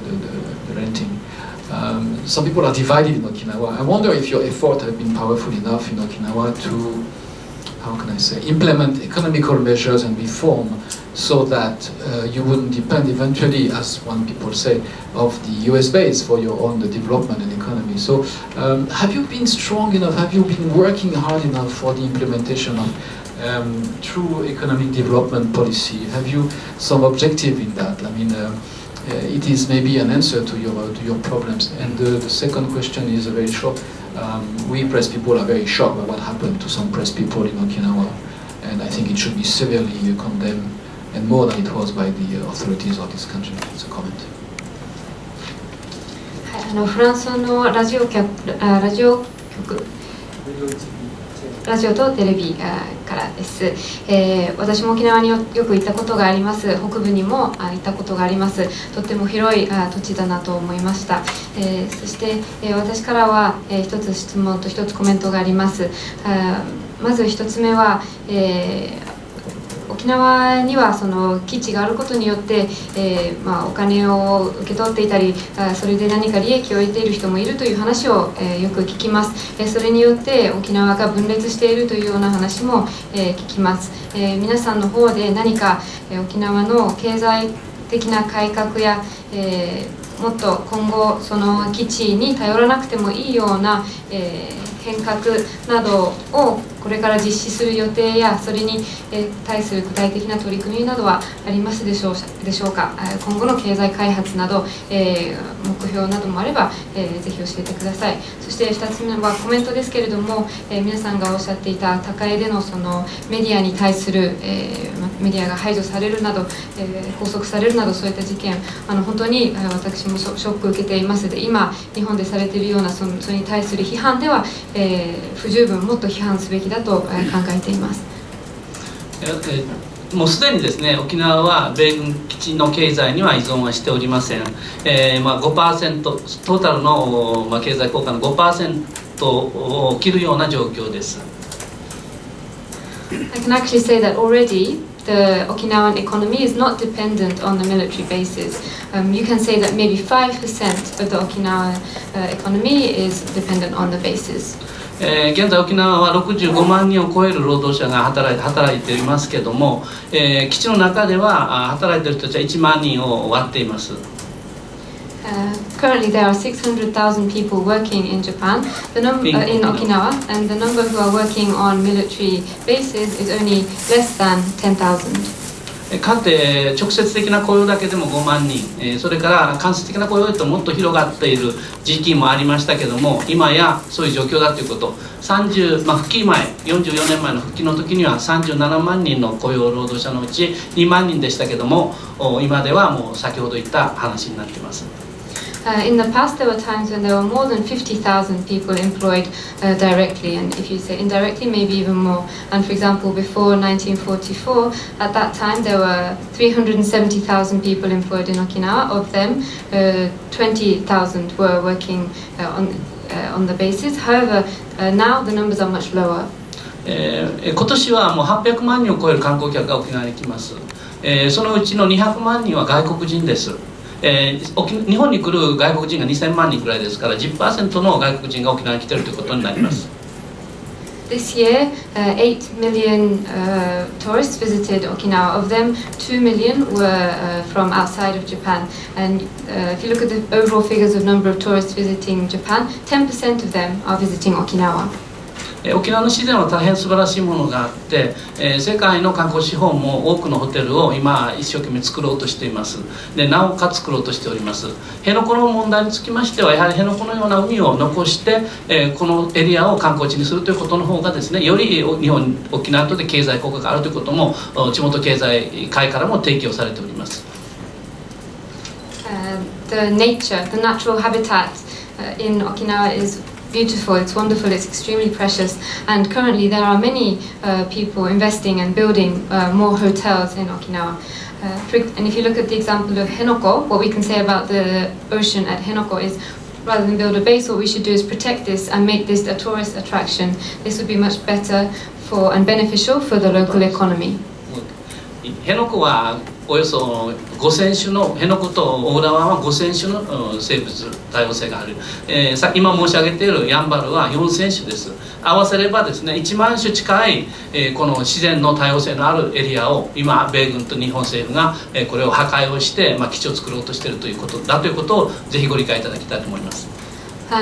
renting. Some people are divided in Okinawa. I wonder if your effort have been powerful enough in Okinawa to, how can I say, implement economical measures and reform so that you wouldn't depend eventually, as one people say, of the US base for your own development and economy. So have you been strong enough, have you been working hard enough for the implementation of true economic development policy? Have you some objective in that? I mean, it is maybe an answer to your problems. And the second question is very short. We press people are very shocked by what happened to some press people in Okinawa, and I think it should be severely condemned, and more than it was by the authorities of this country. It's a comment.
フランスのラジオとテレビからです。私も沖縄によく行ったことがあります。北部にも行ったことがあります。とっても広い土地だなと思いました。そして、私からは一つ質問と一つコメントがあります。まず一つ目は、沖縄にはその基地があることによって、お金を受け取っていたり、それで何か利益を得ている人もいるという話を、よく聞きます。それによって沖縄が分裂しているというような話も、聞きます。皆さんの方で何か、沖縄の経済的な改革や、もっと今後その基地に頼らなくてもいいような、変革などをこれから実施する予定や、それに対する具体的な取り組みなどはありますでしょうか。今後の経済開発など、目標などもあれば、ぜひ教えてください。そして2つ目はコメントですけれども、皆さんがおっしゃっていた高江でのそのメディアに対する、メディアが排除されるなど、拘束されるなど、そういった事件、本当に私もショックを受けていますで、今日本でされているようなそれに対する批判では、不十分、もっと批判すべきだと考えています。
もうすでにですね、沖縄は米軍基地の経済には依存はしておりません。5%、トータルの、経済効果の 5% を切るような状況です。
I can actually say that already the Okinawan economy is not dependent on the military bases. You can say that maybe 5% of the Okinawa economy is dependent on the bases.
現在沖縄は65万人を超える労働者が働いていますけれども、基地の中では働いている人たちは1万人を割っています。
Currently, there are 600,000 people working in Japan, in Okinawa, and the number who are working on military bases is only less than 10,000.
かつて直接的な雇用だけでも5万人、それから間接的な雇用ともっと広がっている時期もありましたけども、今やそういう状況だということ、復帰前、44年前の復帰の時には37万人の雇用労働者のうち2万人でしたけども、今ではもう先ほど言った話になっています。
In the past, there were times when there were more than 50,000 people employed directly, and if you say indirectly, maybe even more. And for example, before 1944, at that time, there were 370,000 people employed in Okinawa. Of them, 20,000 were working on the bases. However, now the numbers are much lower.
今年はもう800万人を超える観光客が沖縄に来ます。そのうちの200万人は外国人です。日本に来る外国人が2000万人くらいですから、 10% の外国人が沖縄に来ているということになります。
This year, 8 million tourists visited Okinawa. Of them, 2 million were from outside of Japan. And if you look at the overall figures of number of tourists visiting Japan, 10% of them are visiting Okinawa.
沖縄の自然は大変素晴らしいものがあって、世界の観光資本も多くのホテルを今一生懸命作ろうとしています。でなおかつ作ろうとしております。辺野古の問題につきましては、やはり辺野古のような海を残して、このエリアを観光地にするということの方がですね、より沖縄とで経済効果があるということも地元経済界からも提供されております。
The nature, the natural habitat in Okinawa is beautiful, it's wonderful, it's extremely precious, and currently there are many people investing and building more hotels in Okinawa. And if you look at the example of Henoko, what we can say about the ocean at Henoko is, rather than build a base, what we should do is protect this and make this a tourist attraction. This would be much better and beneficial for the local economy.
辺野古はおよそ5000種の、辺野古と大浦湾は5000種の生物多様性がある、今申し上げているやんばるは4000種です。合わせればですね、1万種近い、この自然の多様性のあるエリアを今米軍と日本政府が、これを破壊をして、基地を作ろうとしているということだということをぜひご理解いただきたいと思います。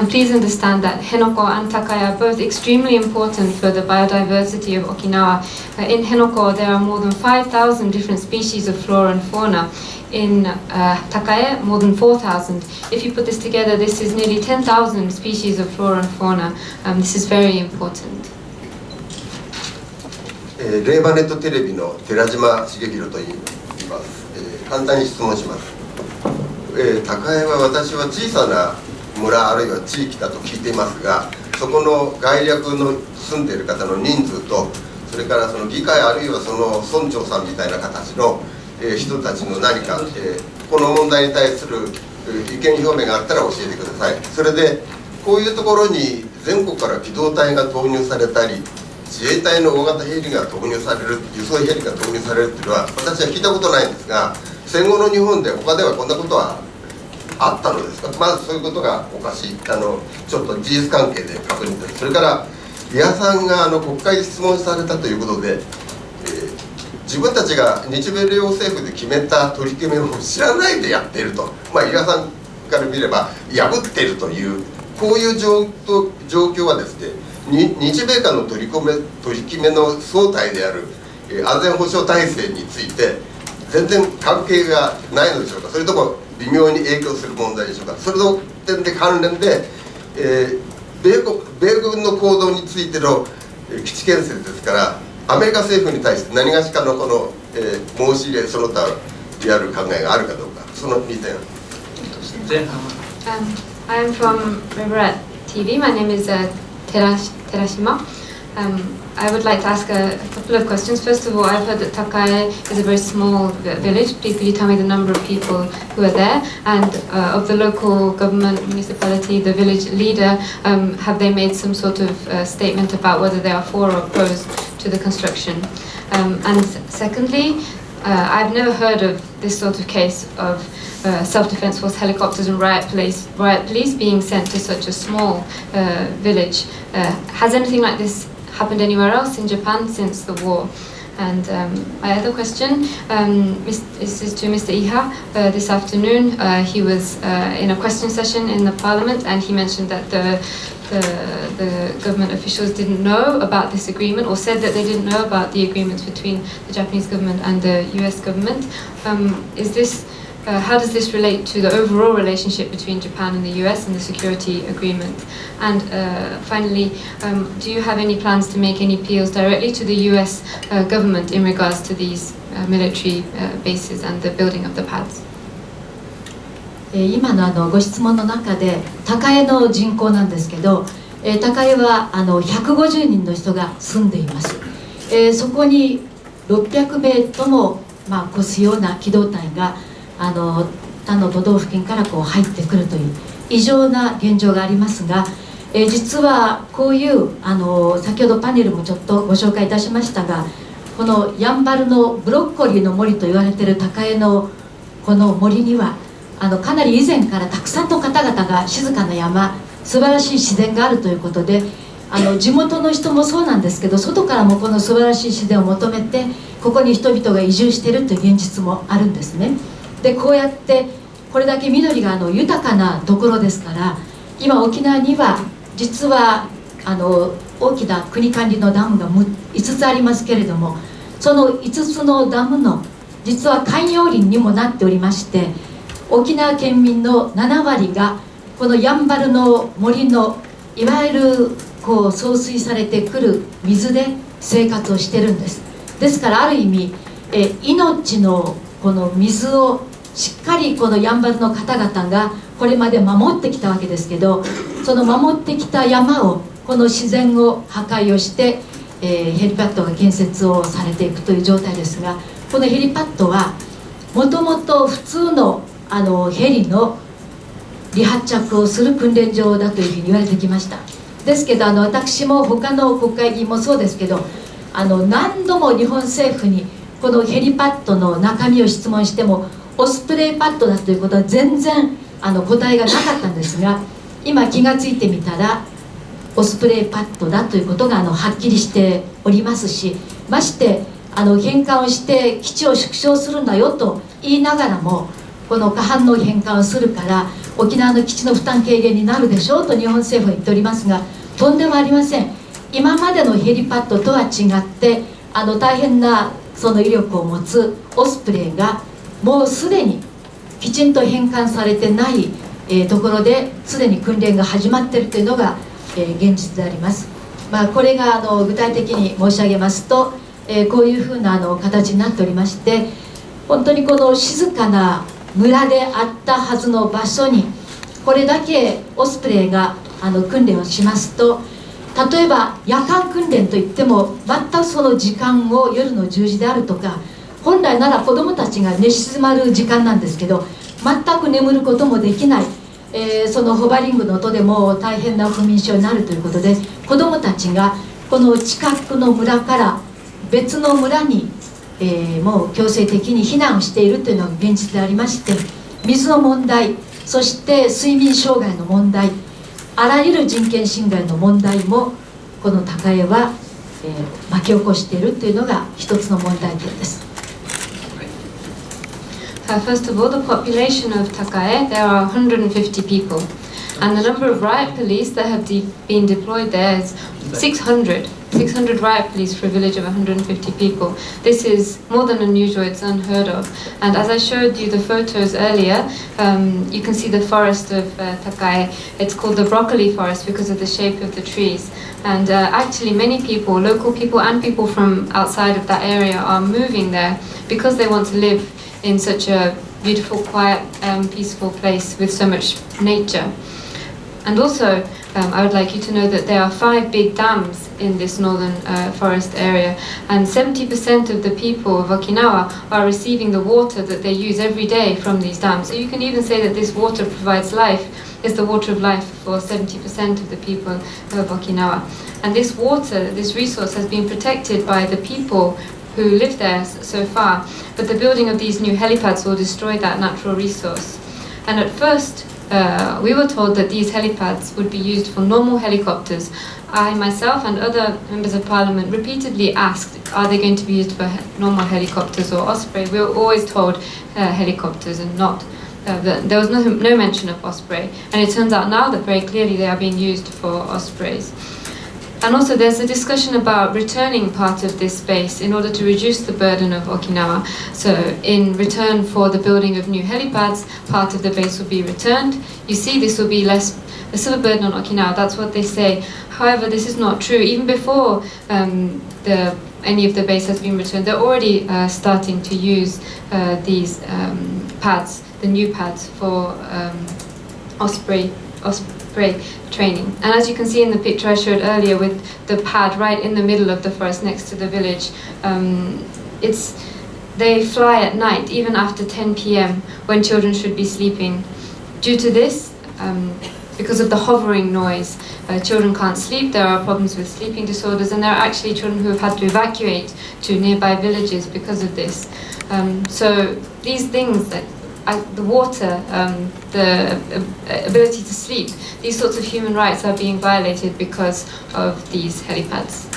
Please understand that Henoko and Takaya are both extremely important for the biodiversity of Okinawa. In Henoko, there are more than 5,000 different species of flora and fauna. In Takaya, more than 4,000. If you put this together, this is nearly 10,000 species of flora and fauna. This is very important.
レーバネットテレビの寺島茂弘と言います。簡単に質問します。高江は私は小さな村あるいは地域だと聞いていますが、そこの概略の住んでいる方の人数と、それからその議会あるいはその村長さんみたいな形の人たちの何かこの問題に対する意見表明があったら教えてください。それでこういうところに全国から機動隊が投入されたり、自衛隊の大型ヘリが投入される、輸送ヘリが投入されるっていうのは私は聞いたことないんですが、戦後の日本で他ではこんなことはあったのですか。まずそういうことがおかしい、ちょっと事実関係で確認です。それから伊波さんが国会で質問されたということで、自分たちが日米両政府で決めた取り決めを知らないでやっていると、伊波さんから見れば破っているというこういう状況はですね、日米間の取り決めの総体である安全保障体制について全然関係がないのでしょうか、それとも微妙に影響する問題でしょうか。それの点で関連で、米軍の行動についての基地建設ですからアメリカ政府に対して何がしかのこの、申し入れその他やる考えがあるかどうか、その2点。
I am from Riverat TV. My name is Terashima. I would like to ask a couple of questions. First of all, I've heard that Takae is a very small village. Please could you tell me the number of people who are there, and of the local government, municipality, the village leader, have they made some sort of statement about whether they are for or opposed to the construction? And secondly, I've never heard of this sort of case of self-defense force helicopters and riot police being sent to such a small village. Has anything like this happened anywhere else in Japan since the war? And my other question is to Mr. Iha. This afternoon he was in a question session in the parliament, and he mentioned that the government officials didn't know about this agreement, or said that they didn't know about the agreements between the Japanese government and the US government. How does this relate to the overall relationship between Japan and the US and the security agreement? And finally, do you have any plans to make any appeals directly to the US government in regards to these military bases and the building of the pads?
今のご質問の中で高江の人口なんですけど、高江は150人の人が住んでいます。そこに600名とも越すような機動隊が他の都道府県から入ってくるという異常な現状がありますが、実はこういう先ほどパネルもちょっとご紹介いたしましたが、このやんばるのブロッコリーの森と言われている高江のこの森にはかなり以前からたくさんの方々が静かな山、素晴らしい自然があるということで、地元の人もそうなんですけど、外からもこの素晴らしい自然を求めてここに人々が移住しているという現実もあるんですね。でこうやってこれだけ緑が豊かなところですから、今沖縄には実は大きな国管理のダムが5つありますけれども、その5つのダムの実は慣用林にもなっておりまして、沖縄県民の7割がこのやんばるの森のいわゆる送水されてくる水で生活をしてるんです。ですからある意味命のこの水をしっかりこのやんばるの方々がこれまで守ってきたわけですけど、その守ってきた山をこの自然を破壊をして、ヘリパッドが建設をされていくという状態ですが、このヘリパッドはもともと普通のヘリの離発着をする訓練場だというふうに言われてきました。ですけど私も他の国会議員もそうですけど、何度も日本政府にこのヘリパッドの中身を質問してもオスプレイパッドだということは全然答えがなかったんですが、今気がついてみたらオスプレイパッドだということがはっきりしておりますし、まして返還をして基地を縮小するんだよと言いながらも、この過半の返還をするから沖縄の基地の負担軽減になるでしょうと日本政府は言っておりますが、とんでもありません。今までのヘリパッドとは違って大変なその威力を持つオスプレイがもうすでにきちんと返還されてないところですでに訓練が始まっているというのが現実であります。これが具体的に申し上げますと、こういうふうな形になっておりまして、本当にこの静かな村であったはずの場所にこれだけオスプレイが訓練をしますと、例えば夜間訓練といっても全くその時間を夜の10時であるとか、本来なら子どもたちが寝静まる時間なんですけど全く眠ることもできない、そのホバリングの音でも大変な不眠症になるということで、子どもたちがこの近くの村から別の村に、もう強制的に避難をしているというのが現実でありまして、水の問題、そして睡眠障害の問題、あらゆる人権侵害の問題もこの高江は、巻き起こしているというのが一つの問題点です。
First of all, the population of Takae, there are 150 people. And the number of riot police that have been deployed there is 600. 600 riot police for a village of 150 people. This is more than unusual, it's unheard of. And as I showed you the photos earlier, you can see the forest of Takae. It's called the broccoli forest because of the shape of the trees. And actually many people, local people and people from outside of that area are moving there because they want to live in such a beautiful, quiet, peaceful place with so much nature. And also, I would like you to know that there are 5 big dams in this northern forest area, and 70% of the people of Okinawa are receiving the water that they use every day from these dams. So you can even say that this water provides life, is the water of life for 70% of the people of Okinawa. And this water, this resource has been protected by the people who live there so far, but the building of these new helipads will destroy that natural resource. And at first, we were told that these helipads would be used for normal helicopters. I myself and other members of parliament repeatedly asked, are they going to be used for normal helicopters or Osprey? We were always told helicopters and not, there was no mention of Osprey. And it turns out now that very clearly they are being used for Ospreys. And also there's a discussion about returning part of this space in order to reduce the burden of Okinawa. So in return for the building of new helipads, part of the base will be returned. You see, this will be less of a burden on Okinawa, that's what they say. However, this is not true. Even before any of the base has been returned, they're already starting to use these pads, the new pads for Osprey training. And as you can see in the picture I showed earlier with the pad right in the middle of the forest next to the village, they fly at night even after 10 p.m. when children should be sleeping. Due to this, because of the hovering noise, children can't sleep, there are problems with sleeping disorders, and there are actually children who have had to evacuate to nearby villages because of this. So these things, the water, the ability to sleep, these sorts of human rights are being violated because of these helipads.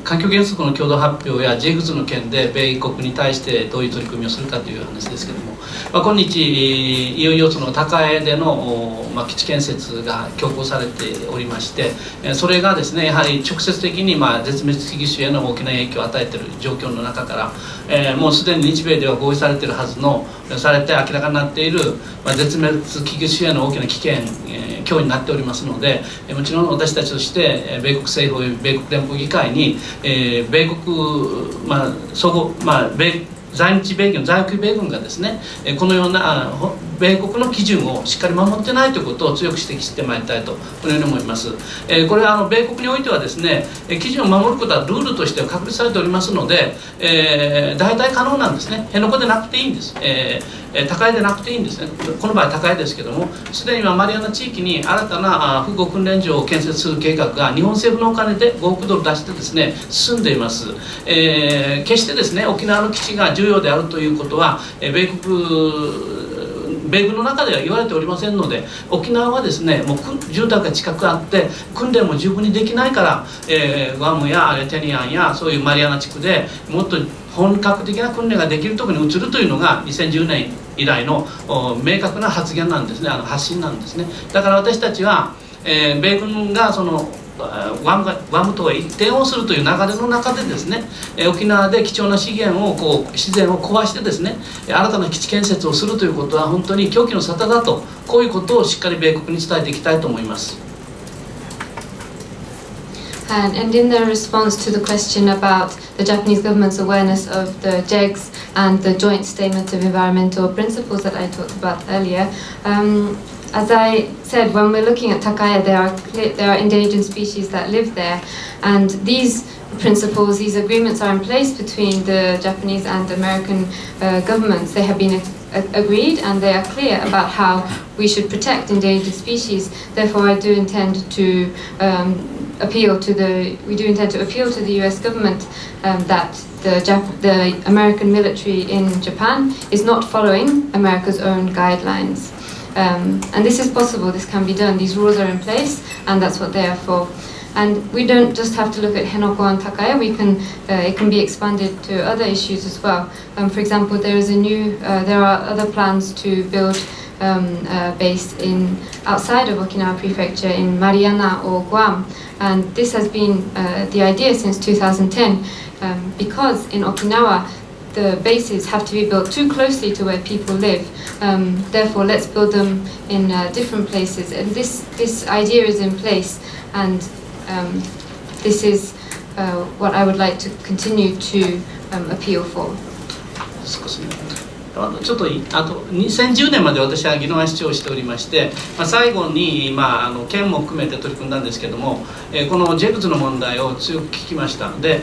環境原則の共同発表や JEGS の件で米国に対してどういう取り組みをするかという話ですけれども、今日いよいよその高江での、基地建設が強行されておりまして、それがですねやはり直接的に絶滅危惧種への大きな影響を与えている状況の中から、もうすでに日米では合意されているはずのされて明らかになっている、絶滅危惧種への大きな危険、脅威になっておりますので、もちろん私たちとして米国政府及び米国連邦議会に米国、在日米軍、在沖米軍がですね、このような米国の基準をしっかり守ってないということを強く指摘してまいりたいとこのように思います。これは米国においてはですね、基準を守ることはルールとして確立されておりますので、大体可能なんですね。辺野古でなくていいんです。高江でなくていいんですね。この場合高江ですけども、すでに今マリアナ地域に新たな複合訓練場を建設する計画が日本政府のお金で5億ドル出してですね進んでいます。決してですね沖縄の基地が重要であるということは米軍の中では言われておりませんので、沖縄はですねもう住宅が近くあって訓練も十分にできないから、グアムやテニアンやそういうマリアナ地区でもっと本格的な訓練ができるところに移るというのが2010年以来の明確な発言なんですね、発信なんですね。だから私たちは、米軍がそのグアム島へ移転をするという流れの中でですね、沖縄で貴重な資源を自然を壊してですね新たな基地建設をするということは本当に狂気の沙汰だと、こういうことをしっかり米国に伝えていきたいと思います。
And in their response to the question about the Japanese government's awareness of the JEGS and the joint statement of environmental principles that I talked about earlier, as I said, when we're looking at Takae, there are endangered species that live there, and these principles, these agreements are in place between the Japanese and American governments. They have been agreed and they are clear about how we should protect endangered species. Therefore, I do intend to appeal to the US government that the American military in Japan is not following America's own guidelines. And this is possible, this can be done. These rules are in place and that's what they are for. And we don't just have to look at Henoko and Takaya. It can be expanded to other issues as well. For example, there are other plans to build a base outside of Okinawa Prefecture in Mariana or Guam, and this has been the idea since 2010, because in Okinawa the bases have to be built too closely to where people live. Therefore, let's build them in different places, and this idea is in place, and this is what I would like to continue to appeal for.
ちょっとあと2010年まで私は宜野湾市長をしておりまして、最後に、県も含めて取り組んだんですけども、このジェグズの問題を強く聞きました。で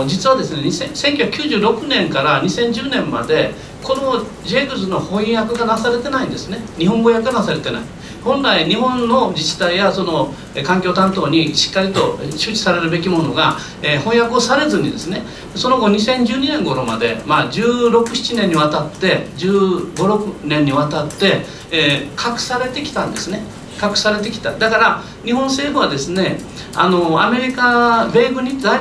実はですね1996年から2010年までこのジェグズの翻訳がなされてないんですね。日本語訳がなされてない。本来日本の自治体やその環境担当にしっかりと周知されるべきものが、翻訳をされずにですね、その後2012年頃まで、16、17年にわたって15、6年にわたって、隠されてきたんですね。隠されてきた。だから日本政府はですね、アメリカ在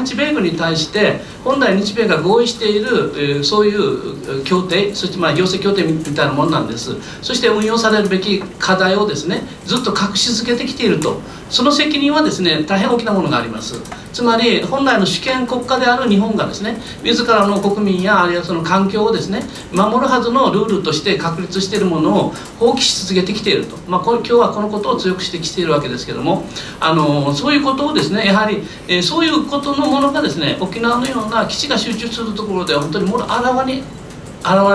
日米軍に対して本来日米が合意している、そういう協定、そして行政協定みたいなものなんです。そして運用されるべき課題をですねずっと隠し続けてきていると。その責任はですね大変大きなものがあります。つまり本来の主権国家である日本がですね自らの国民やあるいはその環境をですね守るはずのルールとして確立しているものを放棄し続けてきていると。今日はこのことを強く指摘しているわけですけども、そういうことをですねやはり、そういうことのものがですね沖縄のような基地が集中するところでは本当にあらわに現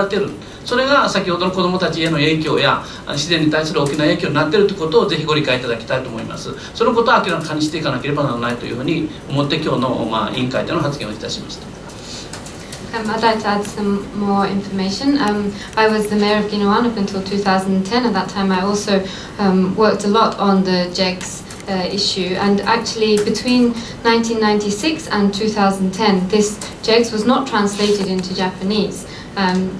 れている。それが先ほどの子どもたちへの影響や自然に対する大きな影響になっているということをぜひご理解いただきたいと思います。そのことを明らかにしていかなければならないというふうに思って今日の、委員会での発言をいたしました。
I'd like to add some more information. I was the mayor of Ginowan up until 2010. At that time I also worked a lot on the JEGS issue, and actually between 1996 and 2010 this JEGS was not translated into Japanese.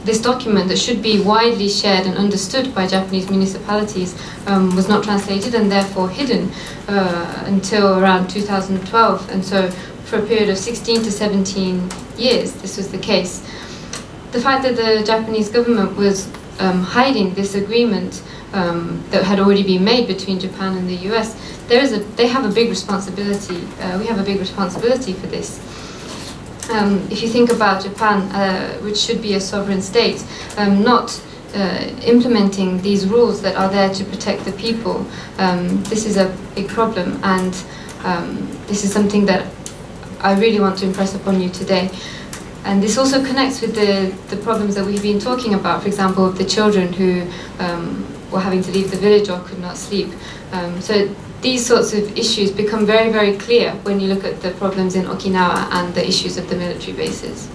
This document that should be widely shared and understood by Japanese municipalities was not translated and therefore hidden until around 2012, and so for a period of 16 to 17 years this was the case. The fact that the Japanese government was hiding this agreement that had already been made between Japan and the US, they have a big responsibility. We have a big responsibility for this. If you think about Japan, which should be a sovereign state, not implementing these rules that are there to protect the people, this is a big problem, and this is something that I really want to impress upon you today. And this also connects with the problems that we've been talking about, for example, of the children who were having to leave the village or could not sleep. So these sorts of issues become very, very clear when you look at the problems in Okinawa and the issues of the military bases.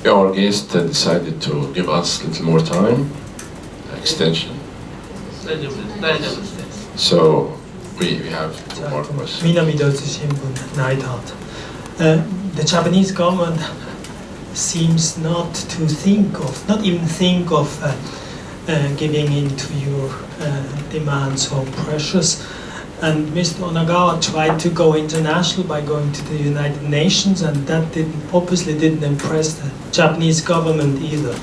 Our guest decided to give us a little more time, extension. So we have two more questions.
The Japanese government seems not even think of giving in to your demands or pressures. And Mr. Onagawa tried to go international by going to the United Nations, and that obviously didn't impress the Japanese government either.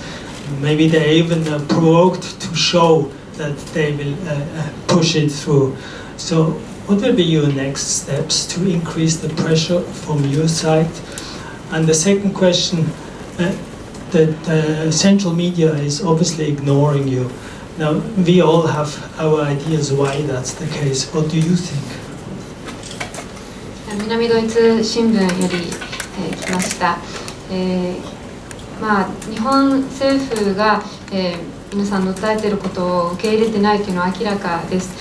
Maybe they even provoked to show that they will push it through. So what will be your next steps to increase the pressure from your side? And the second question, the central media is obviously ignoring you. Now, we all have our ideas why that's the case. What do you think?
南ドイツ新聞より、来ました。日本政府が、皆さんの訴えていることを受け入れてないというのは明らかです。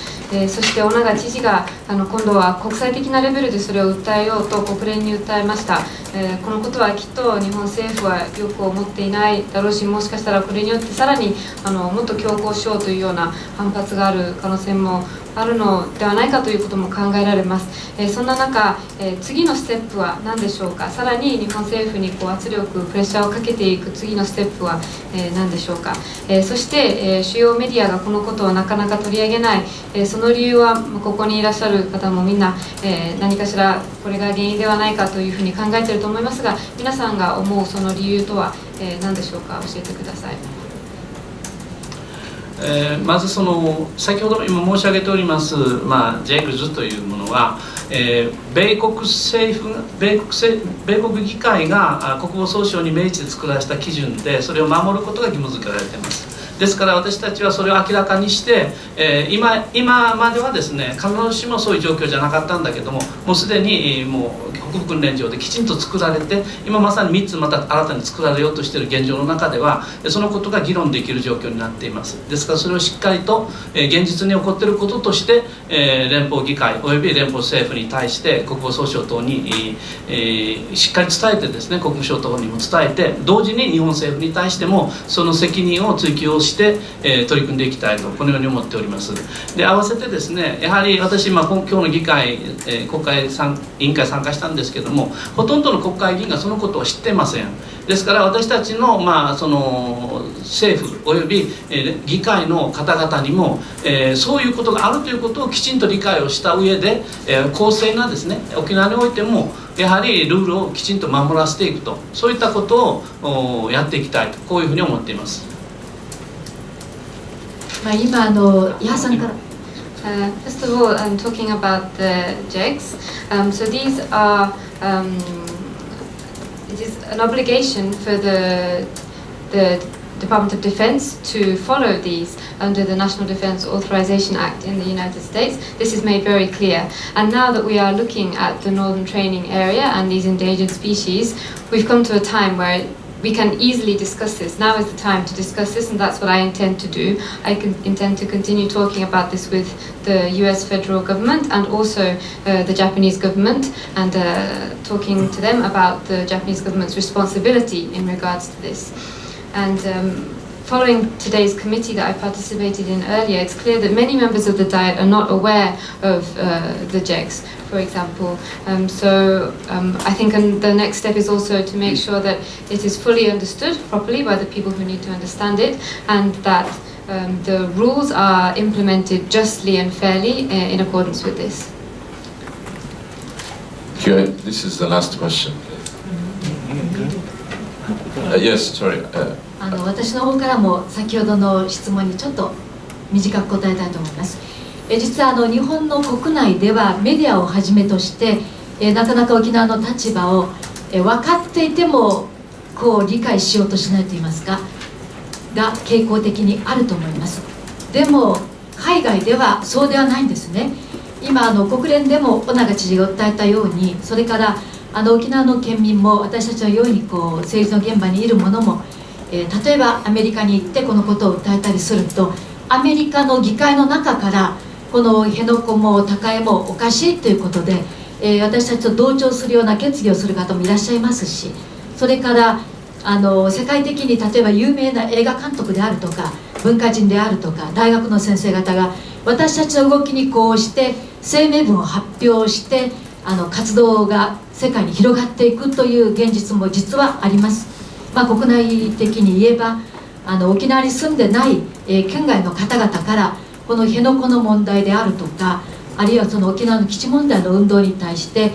そして尾長知事が今度は国際的なレベルでそれを訴えようと国連に訴えました。このことはきっと日本政府はよく思っていないだろうし、もしかしたらこれによってさらにもっと強行しようというような反発がある可能性もあるのではないかということも考えられます。そんな中、次のステップは何でしょうか。さらに日本政府に圧力、プレッシャーをかけていく次のステップは何でしょうか。そして、主要メディアがこのことをなかなか取り上げない、その理由はここにいらっしゃる方もみんな、何かしらこれが原因ではないかというふうに考えていると思いますが、皆さんが思うその理由とは何でしょうか。教えてください。
まず先ほど今申し上げております、JEGS というものは、米国議会が国防総省に命じて作らせた基準で、それを守ることが義務付けられています。ですから私たちはそれを明らかにして、今まではですね、必ずしもそういう状況じゃなかったんだけども、もうすでにもう北部訓練場できちんと作られて、今まさに3つまた新たに作られようとしている現状の中では、そのことが議論できる状況になっています。ですからそれをしっかりと現実に起こっていることとして、連邦議会および連邦政府に対して国防総省等に、しっかり伝えてですね、国務省等にも伝えて、同時に日本政府に対してもその責任を追及をして、取り組んでいきたいとこのように思っております。で合わせてですね、やはり私今日の議会、国会委員会参加したんですけども、ほとんどの国会議員がそのことを知っていません。ですから私たちの、政府および、議会の方々にも、そういうことがあるということをきちんと理解をした上で、公正なですね、沖縄においてもやはりルールをきちんと守らせていくと、そういったことをやっていきたいと、こういうふうに思っています。
今伊波さんから。
First of all, talking about the JEGS, so these are it is an obligation for the Department of Defense to follow these under the National Defense Authorization Act in the United States. This is made very clear. And now that we are looking at the Northern Training Area and these endangered species, we've come to a time where we can easily discuss this. Now is the time to discuss this, and that's what I intend to do. I intend to continue talking about this with the US federal government and also the Japanese government, and talking to them about the Japanese government's responsibility in regards to this. And following today's committee that I participated in earlier, it's clear that many members of the Diet are not aware of the JEGS, for example. I think the next step is also to make sure that it is fully understood properly by the people who need to understand it, and that the rules are implemented justly and fairly in accordance with this.
Okay, this is the last question. Yes, sorry.
私の方からも先ほどの質問にちょっと短く答えたいと思います。実は日本の国内ではメディアをはじめとしてなかなか沖縄の立場を分かっていても理解しようとしないといいますかが傾向的にあると思います。でも海外ではそうではないんですね。今国連でも尾長知事が訴えたように、それから沖縄の県民も私たちのように政治の現場にいる者も、例えばアメリカに行ってこのことを訴えたりすると、アメリカの議会の中からこの辺野古も高江もおかしいということで、私たちと同調するような決議をする方もいらっしゃいますし、それから世界的に例えば有名な映画監督であるとか文化人であるとか大学の先生方が私たちの動きにこうして声明文を発表して活動が世界に広がっていくという現実も実はあります。国内的に言えば沖縄に住んでない県外の方々からこの辺野古の問題であるとか、あるいはその沖縄の基地問題の運動に対して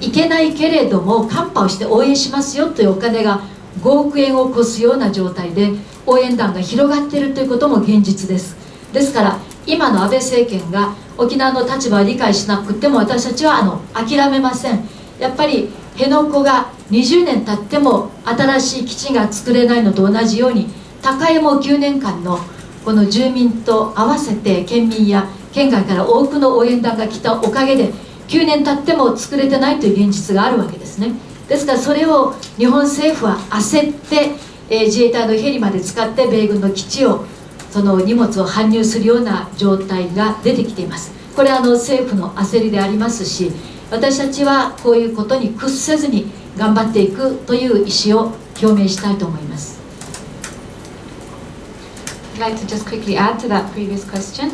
いけないけれどもカンパをして応援しますよというお金が5億円を超すような状態で応援団が広がっているということも現実です。ですから今の安倍政権が沖縄の立場を理解しなくても私たちは諦めません。やっぱり辺野古が20年経っても新しい基地が作れないのと同じように、高江も9年間のこの住民と合わせて県民や県外から多くの応援団が来たおかげで9年経っても作れてないという現実があるわけですね。ですからそれを日本政府は焦って、自衛隊のヘリまで使って米軍の基地をその荷物を搬入するような状態が出てきています。これは政府の焦りでありますし、私たちはこういうことに屈せずに頑張っていくという意思を表明したいと思います。
I'd like to just quickly add to that previous question.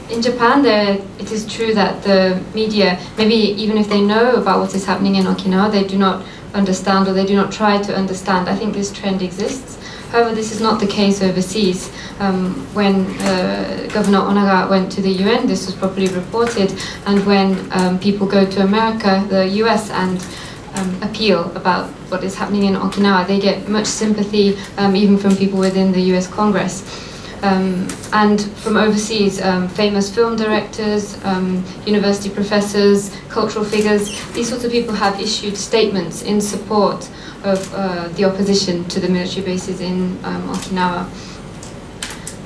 In Japan, it is true that the media, maybe even if they know about what is happening in Okinawa, they do not understand or they do not try to understand. I think this trend exists. However, this is not the case overseas. When Governor Onaga went to the UN, this was properly reported, and when people go to America, the US, and appeal about what is happening in Okinawa, they get much sympathy even from people within the US Congress. And from overseas, famous film directors, university professors, cultural figures, these sorts of people have issued statements in support of the opposition to the military bases in Okinawa.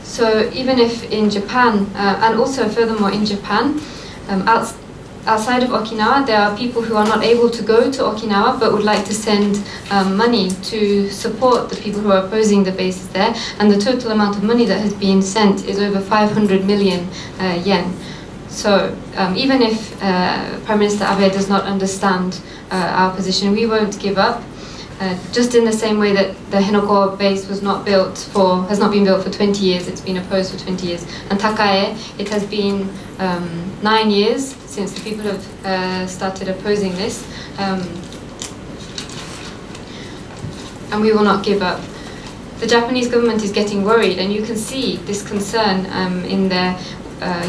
So even if in Japan, and also furthermore in Japan, outside of Okinawa, there are people who are not able to go to Okinawa but would like to send money to support the people who are opposing the bases there, and the total amount of money that has been sent is over 500 million yen. So even if Prime Minister Abe does not understand our position, we won't give up. Just in the same way that the Henoko base has not been built for 20 years, it's been opposed for 20 years. And Takae, it has been 9 years since the people have started opposing this. And we will not give up. The Japanese government is getting worried, and you can see this concern in their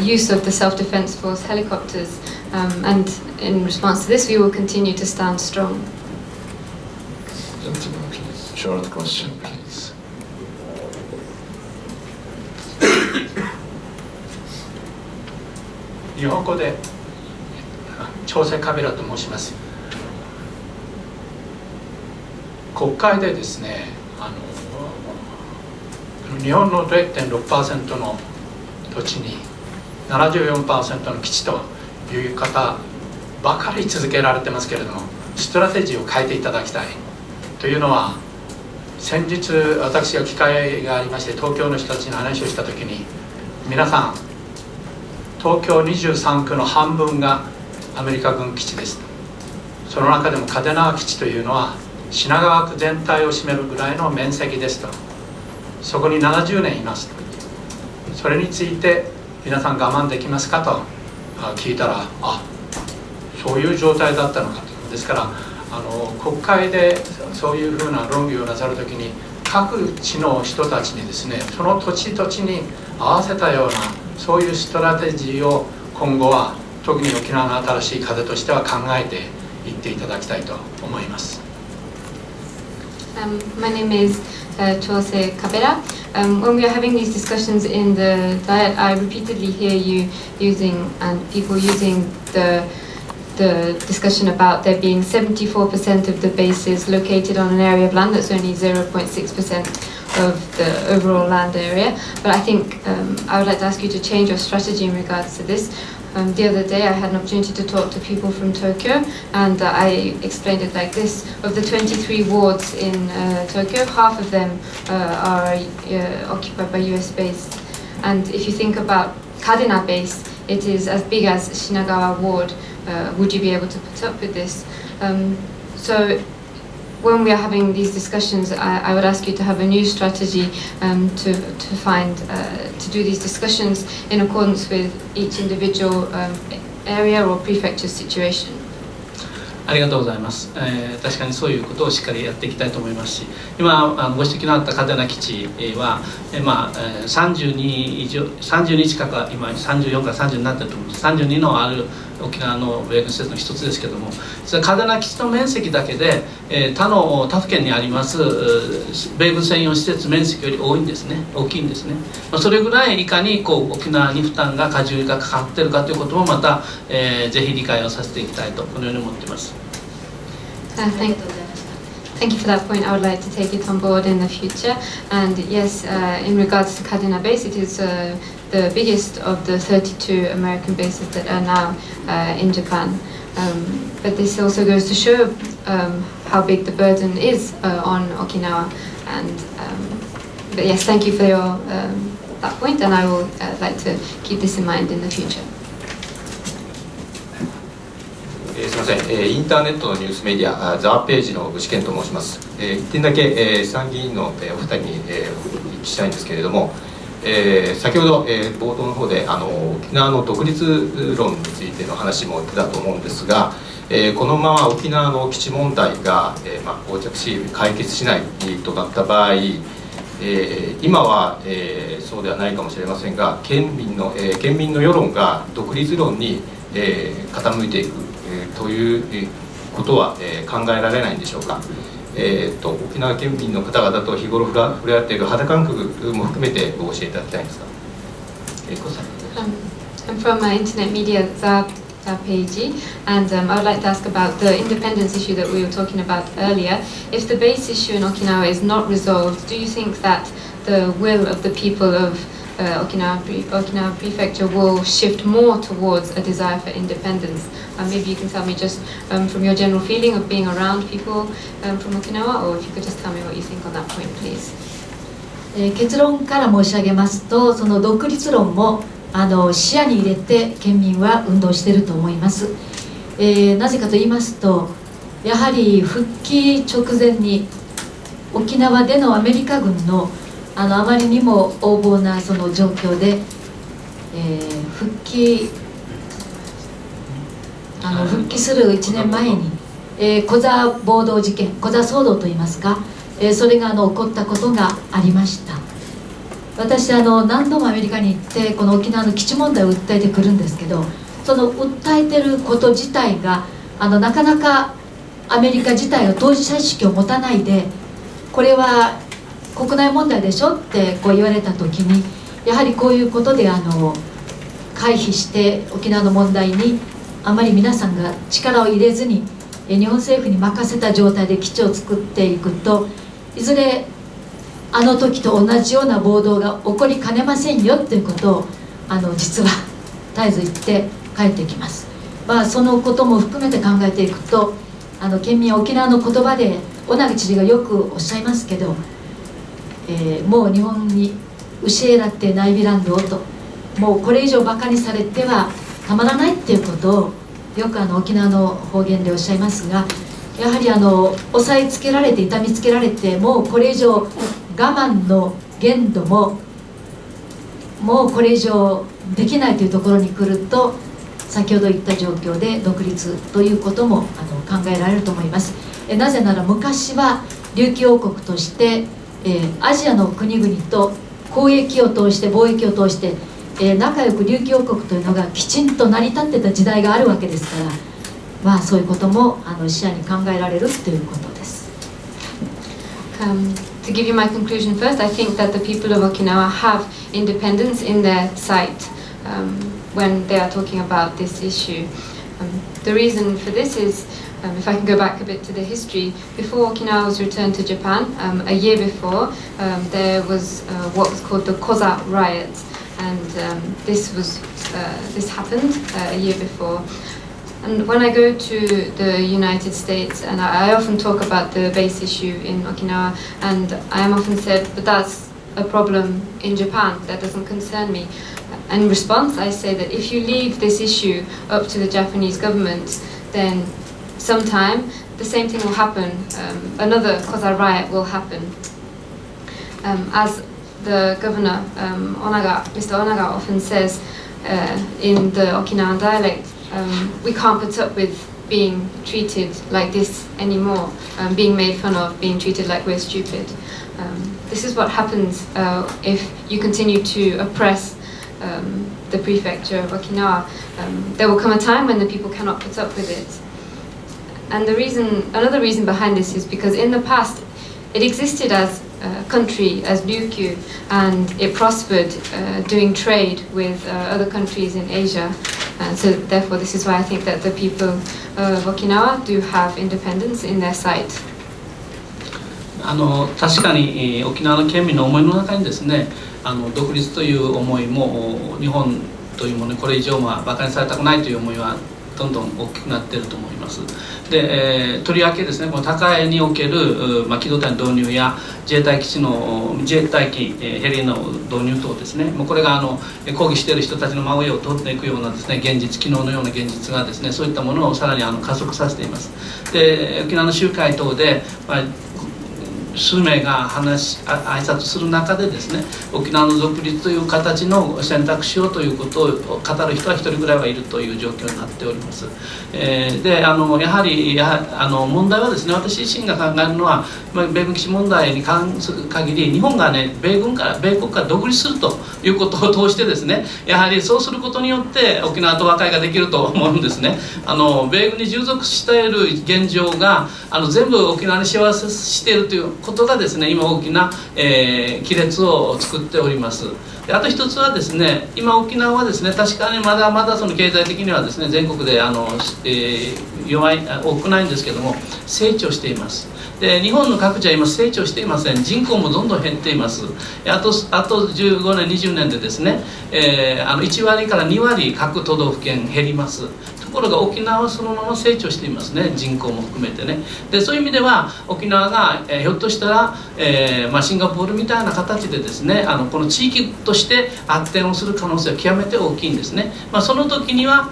use of the self-defense force helicopters. And in response to this, we will continue to stand strong.
Gentlemen, please. Short question, please.
日本語で朝鮮カビラと申します。国会でですね、日本の 0.6% の土地に 74% の基地という方ばかり続けられてますけれども、ストラテジーを変えていただきたいというのは、先日私が機会がありまして東京の人たちに話をした時に、皆さん東京23区の半分がアメリカ軍基地です。その中でも嘉手納基地というのは品川区全体を占めるぐらいの面積ですと。そこに70年いますと。それについて皆さん我慢できますかと聞いたら、そういう状態だったのかと。ですから国会でそういうふうな論議をなさるときに、各地の人たちにですね、その土地土地に合わせたようなそういうストラテジーを今後は特に沖縄の新しい風としては考えていっていただきたいと思います。
My name is Chose Kabera. When we are having these discussions in the Diet, I repeatedly hear you using and people using the discussion about there being 74% of the bases located on an area of land that's only 0.6% of the overall land area. But I think I would like to ask you to change your strategy in regards to this. The other day I had an opportunity to talk to people from Tokyo, and I explained it like this. Of the 23 wards in Tokyo, half of them are occupied by US base. And if you think about Kadena base, it is as big as Shinagawa ward. Would you be able to put up with this? So when we are having these discussions, I would ask you to have a new strategy to do these discussions in accordance with each individual area or prefecture situation.
ありがとうございます。確かにそういうことをしっかりやっていきたいと思いますし、今ご指摘のあった嘉手納基地は、32近くは今34から30になっていると思います。32のある沖縄の米軍施設の一つですけれども、嘉手納基地の面積だけで、他府県にあります米軍専用施設面積より大きいんですね。それぐらいいかに沖縄に負担が荷重がかかっているかということもまた、ぜひ理解をさせていきたいとこのように思っています。
Thank you for that point. I would like to take it on board in the future. And yes, in regards to Kadena base, it is the biggest of the 32 American bases that are now in Japan. But this also goes to show how big the burden is on Okinawa. But yes, thank you for that point, and I will like to keep this in mind in the future.
すみません、インターネットのニュースメディアザ・ページの具志堅と申します。1点だけ、参議院の、お二人に、お聞きしたいんですけれども、先ほど、冒頭の方で沖縄の独立論についての話も出たと思うんですが、このまま沖縄の基地問題が、膠着し解決しないとなった場合、今は、そうではないかもしれませんが、県民の世論が独立論に、傾いていく、ということは、考えられないんでしょうか。沖縄県民の方々と日頃触れ合っている肌感覚も含めてご教えいただきたいんですが。
I'm from internet media Zapage, and I would like to ask about the independence issue that we were talking about earlier. If the base issue in Okinawa is not resolved, do you think that the will of the people of Okinawa Prefecture will shift more towards a desire for independence? Maybe you can tell me just from your general feeling of being around people from Okinawa, or if you could just tell me what you think on that point, please.
結論から申し上げますと、その独立論も視野に入れて県民は運動していると思います。なぜかと言いますと、やはり復帰直前に沖縄でのアメリカ軍のあまりにも横暴なその状況で、復帰する1年前に、コザ暴動事件、コザ騒動といいますか、それが起こったことがありました。私何度もアメリカに行ってこの沖縄の基地問題を訴えてくるんですけど、その訴えてること自体がなかなかアメリカ自体が当事者意識を持たないで、これは国内問題でしょってこう言われた時に、やはりこういうことで回避して沖縄の問題にあまり皆さんが力を入れずに日本政府に任せた状態で基地を作っていくと、いずれあの時と同じような暴動が起こりかねませんよということを実は絶えず言って帰ってきます。そのことも含めて考えていくと、県民は沖縄の言葉で尾長知事がよくおっしゃいますけど、もう日本に教えだってナイビランドをと、もうこれ以上バカにされてはたまらないっていうことをよく沖縄の方言でおっしゃいますが、やはり押さえつけられて痛みつけられて、もうこれ以上我慢の限度ももうこれ以上できないというところに来ると、先ほど言った状況で独立ということも考えられると思います。なぜなら昔は琉球王国として、アジアの国々と交易を通して貿易を通して、仲良く琉球王国というのがきちんと成り立ってた時代があるわけですから、そういうことも視野に考えられるということです。
To give you my conclusion first, I think that the people of Okinawa have independence in their sight when they are talking about this issue. The reason for this is, if I can go back a bit to the history, before Okinawa was returned to Japan, a year before, there was what was called the Koza riots, and this happened a year before. And when I go to the United States, and I often talk about the base issue in Okinawa, and I am often said, but that's a problem in Japan, that doesn't concern me. In response, I say that if you leave this issue up to the Japanese government, then sometime the same thing will happen, another Koza riot will happen. As the governor, Mr. Onaga often says in the Okinawan dialect, we can't put up with being treated like this anymore, being made fun of, being treated like we're stupid. This is what happens if you continue to oppress the prefecture of Okinawa. There will come a time when the people cannot put up with it. And another reason behind this is because in the past it existed as a country, as Ryukyu, and it prospered doing trade with other countries in Asia. And so therefore this is why I think that the people of Okinawa do have independence in their sight.
確かに沖縄の県民の思いの中にですね、独立という思いも日本というものにこれ以上馬鹿にされたくないという思いはどんどん大きくなっていると思います。で、とりわけですね、この高江における、機動隊の導入や自衛隊機ヘリの導入等ですね、もうこれが抗議している人たちの真上を取っていくようなですね、現実、昨日のような現実がですね、そういったものをさらに加速させています。で、沖縄の集会等で、数名が挨拶する中でですね、沖縄の独立という形の選択しようということを語る人は1人ぐらいはいるという状況になっております。で、やはり問題はですね、私自身が考えるのは、米軍基地問題に関する限り、日本がね、米国から独立するということを通してですね、やはりそうすることによって沖縄と和解ができると思うんですね。米軍に従属している現状が全部沖縄にしわしているということがですね、今大きな、亀裂を作っております。で、あと一つはですね、今沖縄はですね、確かにまだまだその経済的にはですね、全国で多くないんですけども、成長しています。で、日本の各地は今成長していません。人口もどんどん減っています。あと15年20年でですね、1割から2割各都道府県減ります。ところが沖縄はそのまま成長していますね、人口も含めてね。で、そういう意味では沖縄が、ひょっとしたら、シンガポールみたいな形でですね、この地域として発展をする可能性は極めて大きいんですね。その時には、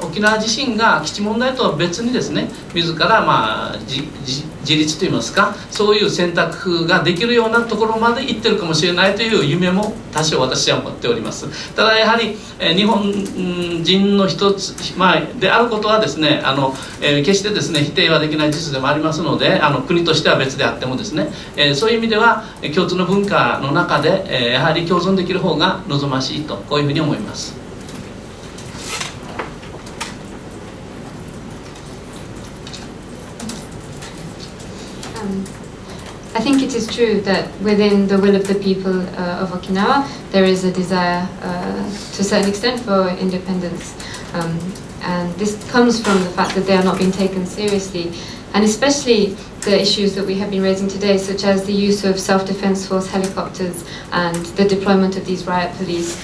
沖縄自身が基地問題とは別にですね、自ら自立といいますか、そういう選択ができるようなところまで行ってるかもしれないという夢も多少私は持っております。ただやはり、日本人の一つ、であることはですね、決してですね、否定はできない事実でもありますので、国としては別であってもですね、そういう意味では共通の文化の中で、やはり共存できる方が望ましいと、こういうふうに思います。
I think it is true that within the will of the people of Okinawa, there is a desire to a certain extent for independence. And this comes from the fact that they are not being taken seriously, and especially the issues that we have been raising today, such as the use of self-defense force helicopters and the deployment of these riot police.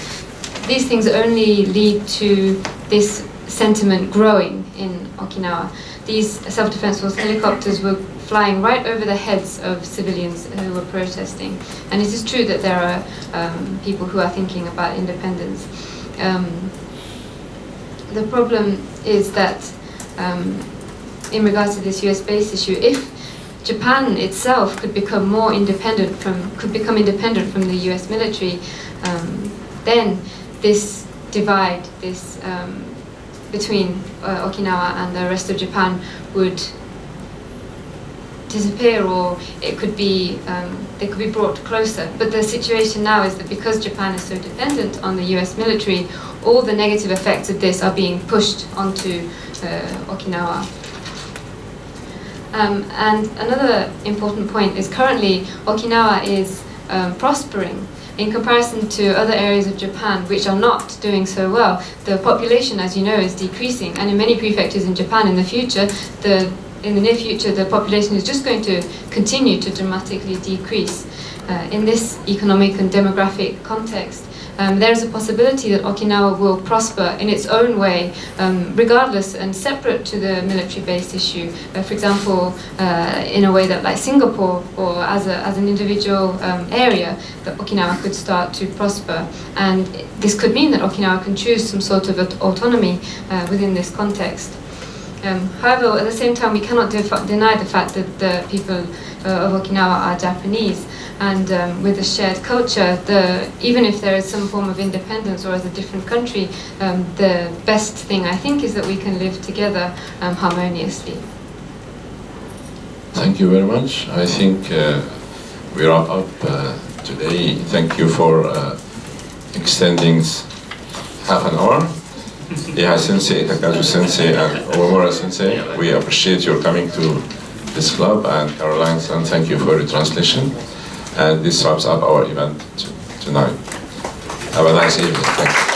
These things only lead to this sentiment growing in Okinawa. These self-defense force helicopters were flying right over the heads of civilians who were protesting. And it is true that there are people who are thinking about independence. The problem is that in regards to this US-based issue, if Japan itself could become independent from the US military, then this divide, between Okinawa and the rest of Japan would disappear, or it could be they could be brought closer. But the situation now is that because Japan is so dependent on the US military, all the negative effects of this are being pushed onto Okinawa. And another important point is currently Okinawa is prospering. In comparison to other areas of Japan which are not doing so well, the population, as you know, is decreasing, and in many prefectures in Japan in the near future, the population is just going to continue to dramatically decrease. In this economic and demographic context, there is a possibility that Okinawa will prosper in its own way, regardless and separate to the military-based issue. For example, in a way that, like Singapore, or as an individual area, that Okinawa could start to prosper. And this could mean that Okinawa can choose some sort of autonomy within this context. However, at the same time, we cannot deny the fact that the people of Okinawa are Japanese, and with a shared culture, even if there is some form of independence or as a different country, the best thing, I think, is that we can live together harmoniously.
Thank you very much. I think we wrap up today. Thank you for extending half an hour. Iha Sensei, Takazu Sensei, and Omamura Sensei, we appreciate your coming to this club, and Caroline-san, thank you for your translation. And this wraps up our event tonight. Have a nice evening. Thank you.